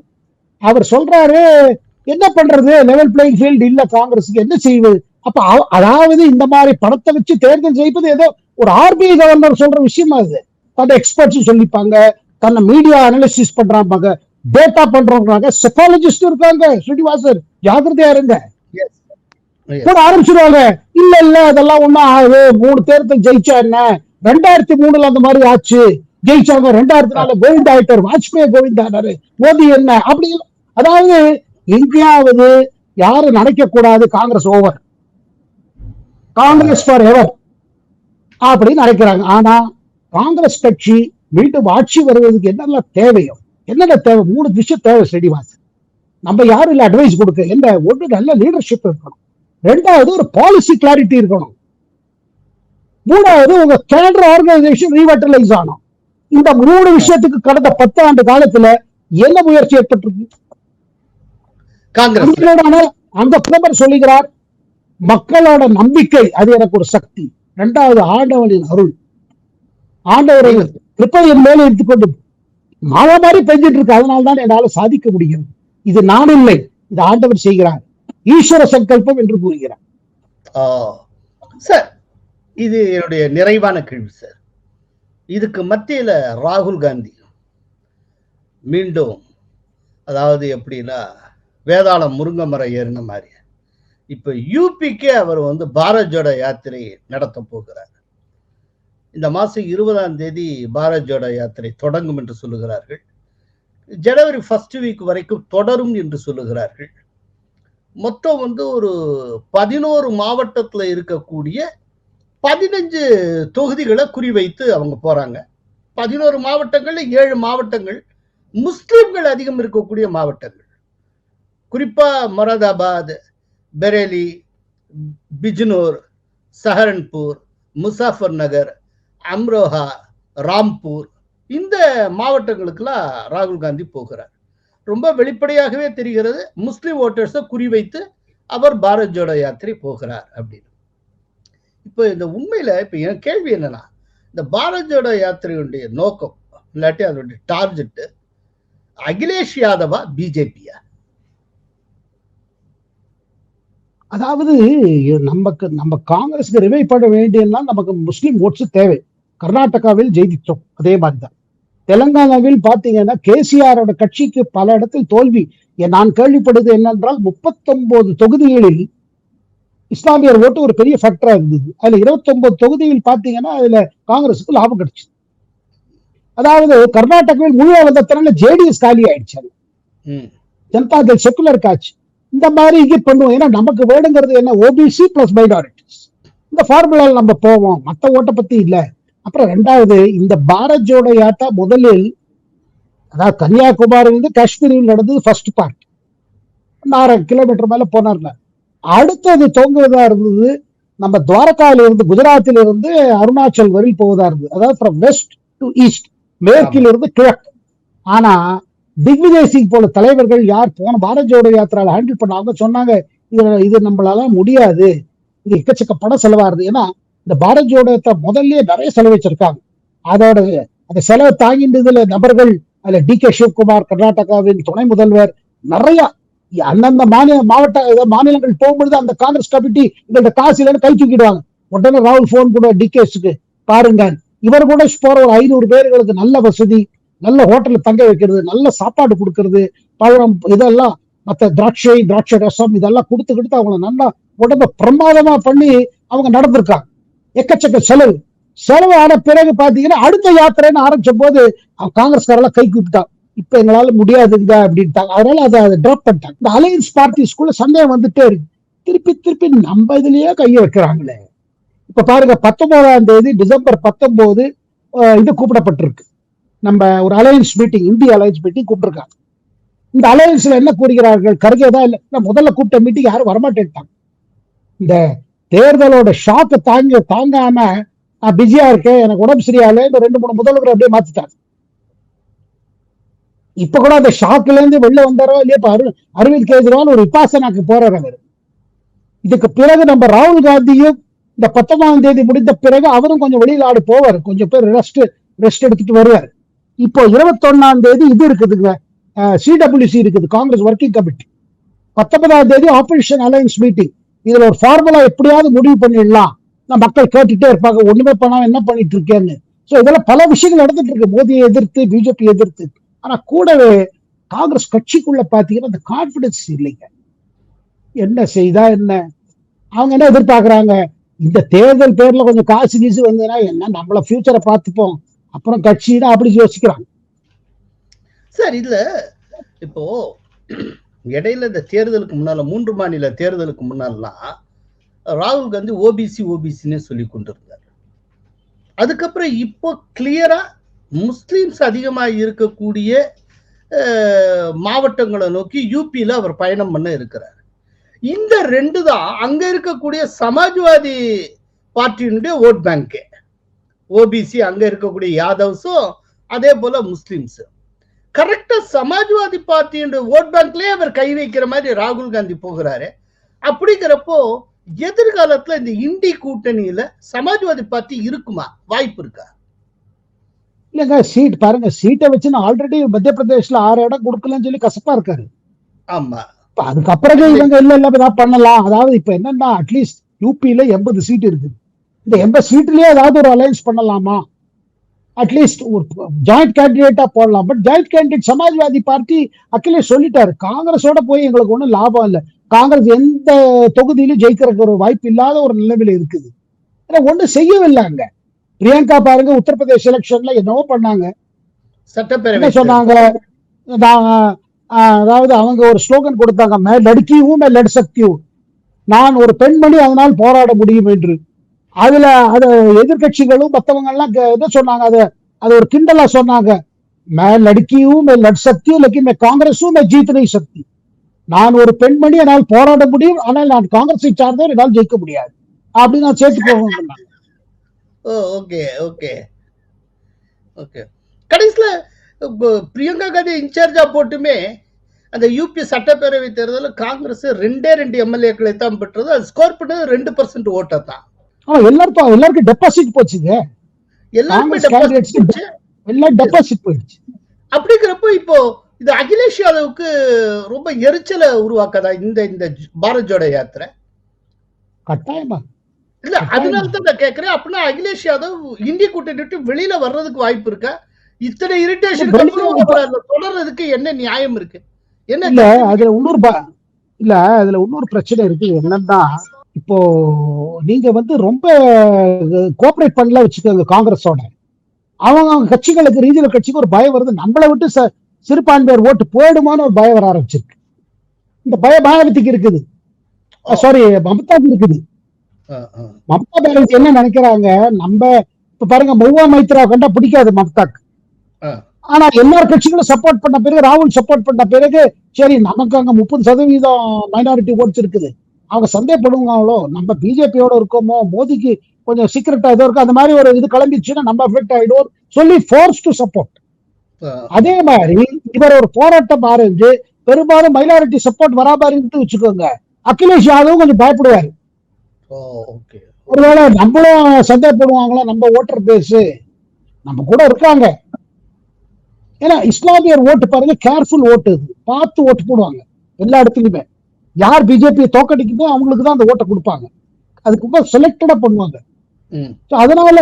அவர் சொல்றாரு, என்ன பண்றது, லெவல் பிளேயிங் ஃபீல்டு இல்ல காங்கிரஸுக்கு, என்ன செய்வது? அப்ப அதாவது இந்த மாதிரி பணத்தை வச்சு தேர்தல் ஜெயிப்பது ஏதோ ஒரு ஆர்பிஐ கவர்னர் சொல்ற விஷயமா? அது தன்னை எக்ஸ்பர்ட்ஸ் சொல்லிப்பாங்க, தன்னை மீடியா அனாலிசிஸ் பண்றாங்க, டேட்டா பண்றவங்க, செபாலஜிஸ்ட் இருக்காங்க. ஸ்ரீனிவாசர் ஜாகிரதையா இருங்க, கூட ஆரம்பிச்சிருவாங்க. இல்ல அதெல்லாம் ஒண்ணும் ஆகுது, 3 தேர்தல் ஜெயிச்சா என்ன, 2003 அந்த மாதிரி ஆச்சு, ஜெயிச்சாங்க. 2004 கோவிந்த் ஆயிட்டார், வாஜ்பேயி கோவிந்த் ஆனாரு, மோடி என்ன அப்படி. அதாவது எங்கேயாவது யாரும் நினைக்க கூடாது Congress over, Congress for ever அப்படின்னு நினைக்கிறாங்க. ஆனா காங்கிரஸ் கட்சி மீண்டும் ஆட்சி வருவதற்கு என்னெல்லாம் தேவையோ, என்னென்ன தேவை? 3 விஷயம் தேவை ஸ்ரீனிவாசன். நம்ம யாரும் இல்ல அட்வைஸ் கொடுக்க, என்ன ஒன்று நல்ல லீடர்ஷிப் இருக்கணும், 2வது ஒரு பாலிசி கிளாரிட்டி இருக்கணும், 3வது உங்க கேடர் ஆர்கனைசேஷன் ரீவெட்டலைஸ் ஆகணும். இந்த 3 விஷயத்துக்கு கடந்த 10 ஆண்டு காலத்துல என்ன முயற்சி ஏற்பட்டிருக்கு காங்கிரஸ்? அந்த பிரதமர் சொல்லுகிறார், மக்களோட நம்பிக்கை அது எனக்கு ஒரு சக்தி, 2வது ஆண்டவனின் அருள், ஆண்டவரை கிருப்பையின் மேலே எடுத்துக்கொண்டு மழை மாதிரி பெஞ்சிட்டு இருக்கு, அதனால்தான் என்னால சாதிக்க முடியும். இது நான் இல்லை, இது ஆண்டவர் செய்கிறார், ஈஸ்வர சங்கல்பம் என்று கூறுகிறார். சார், இது என்னுடைய நிறைவான கேள்வி சார். இதுக்கு மத்தியில ராகுல் காந்தி மீண்டும், அதாவது எப்படின்னா வேதாளம் முருங்கை மரம் ஏறின மாதிரி, இப்ப யூபிக்கே அவர் பாரத் ஜோடோ யாத்திரை நடத்த போகிறார். இந்த மாசம் 20ஆம் தேதி பாரத் ஜோடோ யாத்திரை தொடங்கும் என்று சொல்லுகிறார்கள். ஜனவரி 1st வீக் வரைக்கும் தொடரும் என்று சொல்லுகிறார்கள். மொத்தம் ஒரு 11 மாவட்டத்தில் இருக்கக்கூடிய 15 தொகுதிகளை குறிவைத்து அவங்க போறாங்க. 11 மாவட்டங்கள்ல 7 மாவட்டங்கள் முஸ்லிம்கள் அதிகம் இருக்கக்கூடிய மாவட்டங்கள். குறிப்பா மொராதாபாத், பெரேலி, பிஜ்னோர், சஹரன்பூர், முசாஃபர் நகர், அம்ரோஹா, ராம்பூர் இந்த மாவட்டங்களுக்கெல்லாம் ராகுல் காந்தி போகிறார். ரொம்ப வெளிப்படையாகவே தெரிகிறது முஸ்லிம் ஓட்டர்ஸை குறிவைத்து அவர் பாரத் ஜோடோ யாத்திரை போகிறார் அப்படின்னு. இப்போ இந்த உண்மையில இப்ப என் கேள்வி என்னன்னா, இந்த பாரத் ஜோடோ யாத்திரையுடைய நோக்கம் இல்லாட்டி அதனுடைய டார்கெட் அகிலேஷ் யாதவா பிஜேபியா? அதாவது நம்ம காங்கிரஸுக்கு ரிவைவ் பண்ண வேண்டியதுனா நமக்கு முஸ்லிம் ஓட்ஸ் தேவை. கர்நாடகாவில் ஜெயித்தோம், அதே மாதிரிதான் தெலங்கானாவில் பாத்தீங்கன்னா கேசிஆரோட கட்சிக்கு பல இடத்தில் தோல்வி. நான் கேள்விப்படுது என்னென்றால் 39 தொகுதிகளில் இஸ்லாமியர் ஓட்டு ஒரு பெரிய ஃபேக்டரா இருந்தது. அதுல 29 தொகுதியில் பாத்தீங்கன்னா அதுல காங்கிரஸுக்கு லாபம் கிடைச்சு. அதாவது கர்நாடகாவில் முழு வந்ததுனால ஜேடிஎஸ் காலி ஆயிடுச்சு, ஜனதா தள் செக்குலர் காட்சி. இந்த மாதிரி இங்கே பண்ணுவோம். ஏன்னா நமக்கு வேணுங்கிறது என்ன, ஓபிசி பிளஸ் மைனாரிட்டிஸ். இந்த ஃபார்முலால நம்ம போவோம், மத்த ஓட்டை பத்தி இல்ல. அப்புறம் ரெண்டாவது, இந்த பாரத் ஜோடோ யாத்திரா முதலில் அதாவது கன்னியாகுமரியிலிருந்து காஷ்மீரில் நடந்தது ஃபர்ஸ்ட் பார்ட், 6 கிலோமீட்டர் மேல போனார்ல. அடுத்தது தோங்குவதா இருந்தது நம்ம துவாரகாவில இருந்து, குஜராத்தில் இருந்து அருணாச்சல் வரையில் போவதா இருந்தது. அதாவது ஃப்ரம் வெஸ்ட் டு ஈஸ்ட், மேற்கில் இருந்து கிழக்கு. ஆனா திக்விஜய் சிங் போல தலைவர்கள் யார் போன பாரத் ஜோடோ யாத்திரால ஹேண்டில் பண்ணாங்க, சொன்னாங்க இது நம்மளால முடியாது, இது எக்கச்சக்க பணம் செலவாருது. ஏன்னா இந்த பாரத் ஜோடோ யாத்திரா முதல்ல நிறைய செலவு வச்சிருக்காங்க. அதோட அந்த செலவை தாங்கின்றதுல நபர்கள், அதுல டி.கே. சிவகுமார் கர்நாடகாவின் துணை முதல்வர், நிறைய அந்தந்த மாநிலங்கள் போகும்பொழுது அந்த காங்கிரஸ் கமிட்டி இவங்க காசு இல்லைன்னு கை தூக்கிடுவாங்க. உடனே ராகுல் போன் கூட டிகேஸுக்கு, பாருங்க இவர் கூட போற ஒரு 500 பேர்களுக்கு நல்ல வசதி, நல்ல ஹோட்டல்ல தங்க வைக்கிறது, நல்ல சாப்பாடு கொடுக்கறது, பழம் இதெல்லாம் மற்ற திராட்சை ரசம் இதெல்லாம் கொடுத்துக்கிட்டு அவங்கள நல்லா உடம்ப பிரமாதமா பண்ணி அவங்க நடந்திருக்காங்க. எக்கச்சக்க செலவு ஆன பிறகு பாத்தீங்கன்னா அடுத்த யாத்திரைன்னு ஆரம்பிச்ச போது காங்கிரஸ்காரெல்லாம் கை கூப்பிட்டாங்க, இப்ப எங்களால முடியாதுங்க அப்படின்ட்டாங்க. அதனால அதை டிராப் பண்ணிட்டாங்க. இந்த அலையன்ஸ் பார்ட்டிஸ்குள்ள சந்தேகம் வந்துட்டே இருக்கு, திருப்பி நம்ம இதுலயே கைய வைக்கிறாங்களே. இப்ப பாருங்க 19ஆம் தேதி டிசம்பர் 19 இது கூப்பிடப்பட்டிருக்கு, நம்ம ஒரு அலையன்ஸ் மீட்டிங், இந்திய அலையன்ஸ் மீட்டிங் கூப்பிட்டுருக்காங்க. இந்த அலையன்ஸ்ல என்ன கூறுகிறார்கள், கருகேதான் இல்ல, முதல்ல கூப்பிட்ட மீட்டிங் யாரும் வரமாட்டேன்ட்டாங்க. இந்த தேர்தலோட ஷாக்கு தாங்காம நான் பிஸியா இருக்கேன், எனக்கு உடம்பு சரியால, இந்த 2-3 முதல்வர் அப்படியே மாத்திட்டாங்க. இப்ப கூட அந்த ஷாக்ல இருந்து வெளில வந்தாரோ இல்லையா, அரவிந்த் கெஜ்ரிவால் ஒரு விபாசனாக்கு போறாரு அவர். இதுக்கு பிறகு நம்ம ராகுல் காந்தியும் இந்த 19ஆம் தேதி முடிந்த பிறகு அவரும் கொஞ்சம் வெளியில ஆடு போவார், கொஞ்சம் பேர் ரெஸ்ட் எடுத்துட்டு வருவார். இப்போ 21ஆம் தேதி இது இருக்குதுங்க, சிடபிள்யூசி இருக்குது, காங்கிரஸ் ஒர்க்கிங் கமிட்டி. 19ஆம் தேதி ஆப்போசிஷன் அலையன்ஸ் மீட்டிங். இதுல ஒரு ஃபார்முலா எப்படியாவது முடிவு பண்ணிடலாம். மக்கள் கேட்டுட்டே இருப்பாங்க, ஒண்ணுமே பண்ணாம என்ன பண்ணிட்டு இருக்கேன்னு. சோ இதெல்லாம் பல விஷயங்கள் நடந்துட்டு இருக்கு, மோதியை எதிர்த்து, பிஜேபி எதிர்த்து. ஆனா கூடவே காங்கிரஸ் கட்சிக்குள்ள பாத்தீங்கன்னா அந்த கான்பிடன்ஸ் இல்லைங்க. என்ன செய்தா என்ன, அவங்க என்ன எதிர்பார்க்கறாங்க, இந்த தேர்தல் பேர்ல கொஞ்சம் காசு கீசு வந்ததுன்னா என்ன, நம்மள ஃபியூச்சரை பார்த்துப்போம், அப்புறம் கட்சினா அப்படி யோசிக்கிறாங்க. சார் இதுல இப்போ இடையில இந்த தேர்தலுக்கு முன்னால 3 மாநில தேர்தலுக்கு முன்னாலாம் ராகுல் காந்தி ஓபிசின்னு சொல்லி கொண்டிருந்தார். அதுக்கப்புறம் இப்போ கிளியரா முஸ்லிம்ஸ் அதிகமாக இருக்கக்கூடிய மாவட்டங்களை நோக்கி யூபியில அவர் பயணம் பண்ண இருக்கிறார். இந்த 2 தான் அங்க இருக்கக்கூடிய சமாஜ்வாதி பார்ட்டியினுடைய ஓட் பேங்க். ஓபிசி அங்க இருக்கக்கூடிய யாதவ்ஸும் அதே போல முஸ்லிம்ஸ். கரெக்டா சமாஜ்வாதி பார்ட்டியுடைய ஓட் பேங்க்லயே அவர் கை வைக்கிற மாதிரி ராகுல் காந்தி போகிறாரு. அப்படிங்கிறப்போ எதிர்காலத்துல இந்த இண்டி கூட்டணியில சமாஜ்வாதி பார்ட்டி இருக்குமா, வாய்ப்பு இருக்கா? இல்லங்க, சீட் பாருங்க, சீட்டை வச்சு ஆல்ரெடி மத்திய பிரதேஷ்ல 6 இடம் கொடுக்கலன்னு சொல்லி கசப்பா இருக்காரு. ஆமா, அதுக்கப்புறம் இவங்க இல்ல பண்ணலாம். அதாவது இப்ப என்னன்னா அட்லீஸ்ட் யூபியில 80 சீட் இருக்குது. இந்த 80 சீட்லயே ஏதாவது ஒரு அலையன்ஸ் பண்ணலாமா, அட்லீஸ்ட் ஒரு ஜாயிண்ட் கேண்டிடேட்டா போடலாம். But joint candidate Samajwadi party Akhilesh சொல்லிட்டாரு, காங்கிரஸோட போய் எங்களுக்கு ஒண்ணும் லாபம் இல்லை, காங்கிரஸ் எந்த தொகுதியிலும் ஜெயிக்கிறதுக்கு ஒரு வாய்ப்பு இல்லாத ஒரு நிலைமையில இருக்குது. ஒண்ணு செய்யவில்லை. அங்க பிரியங்கா பாருங்க, உத்தரப்பிரதேச எலெக்ஷன்ல என்னவோ பண்ணாங்க, சட்டப்பேரவை சொன்னாங்க. அதாவது அவங்க ஒரு ஸ்லோகன் கொடுத்தாங்க, மே லட்கியும் மே லட் சக்தியும், நான் ஒரு பெண்மணி அதனால் போராட முடியும் என்று. அதுல அது எதிர்கட்சிகளும் மற்றவங்க எல்லாம் என்ன சொன்னாங்க, அது ஒரு கிண்டலா சொன்னாங்க, மே லட்கியும் மே லட் சக்தியும் லக்கின் மே காங்கிரஸும் மே ஜீத் நஹீ சக்தி. நான் ஒரு பெண்மணி, என்னால் போராட முடியும், ஆனால் நான் காங்கிரஸை சார்ந்தவர், என்னால் ஜெயிக்க முடியாது. அப்படின்னு நான் சேர்த்து போகணும். Okay okay okay. கடைசியில பிரியங்கா காந்தி இன்சார்ஜா போட்டுமே அந்த யூபி சட்டப்பேரவை தேர்தலில் காங்கிரஸ் 2 எம்எல்ஏக்களை தான் பெற்றது. அது ஸ்கோர் பண்ணது 2% ஓட்டை தான். எல்லாருக்கும் டெபாசிட் போச்சுங்க. எல்லாருமே எல்லாம் டெபாசிட் போயிடுச்சு. அப்படிங்கிறப்போ இப்போ இது அகிலேஷ் யாதவுக்கு ரொம்ப எரிச்சலை உருவாக்கதா இந்த பாரத் ஜோடோ யாத்திரை? கட்டாயமா இல்ல, அதனால தான் நான் கேட்கிறேன். அப்படின்னா அகிலேஷ் யாதவ் இந்திய கூட்டணி விட்டு வெளியில வர்றதுக்கு வாய்ப்பு இருக்கா? இத்தனை இரிட்டேஷன் தொடர்றதுக்கு என்ன நியாயம் இருக்கு? என்ன இல்ல, அதுல இன்னொரு பிரச்சனை இருக்கு. என்னன்னா, இப்போ நீங்க ரொம்ப கோஆபரேட் பண்ணல வச்சுக்கோங்க காங்கிரஸோட. அவங்க கட்சிகளுக்கு, ரீஜனல் கட்சிக்கு ஒரு பயம் வருது, நம்மளை விட்டு சிறுபான்மையர் ஓட்டு போயிடுமான்னு ஒரு பயம் வர ஆரம்பிச்சிருக்கு. இந்த பயம் மாயாவதிக்கு இருக்குது, சாரி மம்தாக்கு இருக்குது. மம்தா பானர்ஜி என்ன நினைக்கிறாங்க, நம்ம இப்ப பாருங்க, மௌவா மைத்ரா கண்டா பிடிக்காது மம்தாக்கு. ஆனா எல்லார் கட்சிகளும் சப்போர்ட் பண்ண பிறகு, ராகுல் சப்போர்ட் பண்ண பிறகு, சரி நமக்கு அங்க 30% மைனாரிட்டி ஓட்ஸ் இருக்குது, அவங்க சந்தேகப்படுவாங்களோ, நம்ம பிஜேபியோட இருக்கோமோ, மோதிக்கு கொஞ்சம் சீக்கிரட்டா ஏதோ இருக்கு, அந்த மாதிரி ஒரு இது கிளம்பிடுச்சுன்னா நம்ம அஃபெக்ட் ஆயிடுவோம் சொல்லி ஃபோர்ஸ் டு சப்போர்ட். அதே மாதிரி இவர் ஒரு போராட்டம் ஆரம்பிச்சு பெரும்பாலும் மைனாரிட்டி சப்போர்ட் வராம இருந்து வச்சுக்கோங்க, அகிலேஷ் யாதவும் கொஞ்சம் பயப்படுவாரு. ஒருவேளை நம்மளும் சந்தேகப்படுவாங்களா, நம்ம ஓட்டர் பேஸ் நம்ம கூட இருக்காங்க. ஏன்னா இஸ்லாமியர் ஓட்டு பாருங்க, கேர்ஃபுல் ஓட்டு, பார்த்து ஓட்டு போடுவாங்க எல்லா இடத்துலயுமே. யார் பிஜேபி தோக்கடிக்குமோ அவங்களுக்கு தான் அந்த ஓட்டை கொடுப்பாங்க, அதுக்கு ரொம்ப செலக்டடா பண்ணுவாங்க. அதனால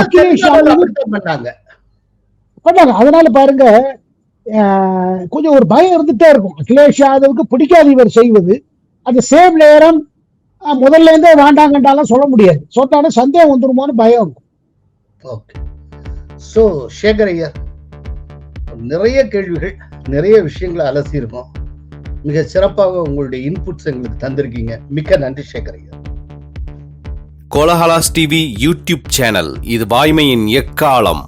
அகிலேஷ் பண்ணாங்க. அதனால பாருங்க, கொஞ்சம் ஒரு பயம் இருந்துட்டே இருக்கும். அகிலேஷ் யாதவுக்கு பிடிக்காது இவர் செய்வது. அந்த சேம் நேரம் முதல்ல இருந்தே வேண்டாங்கண்டாலும் சொல்ல முடியாது, சொன்னாலும் சந்தேகம் வந்துருமோன்னு பயம் இருக்கும். ஓகே. சோ சேகர் ஐயா, நிறைய கேள்விகள், நிறைய விஷயங்களை அலசியிருக்கோம். மிக சிறப்பாக உங்களுடைய இன்புட்ஸ் எங்களுக்கு தந்திருக்கீங்க. மிக்க நன்றி சேகர் ஐயா. கோலஹலாஸ் டிவி யூடியூப் சேனல், இது வாய்மையின் எக்காலம்.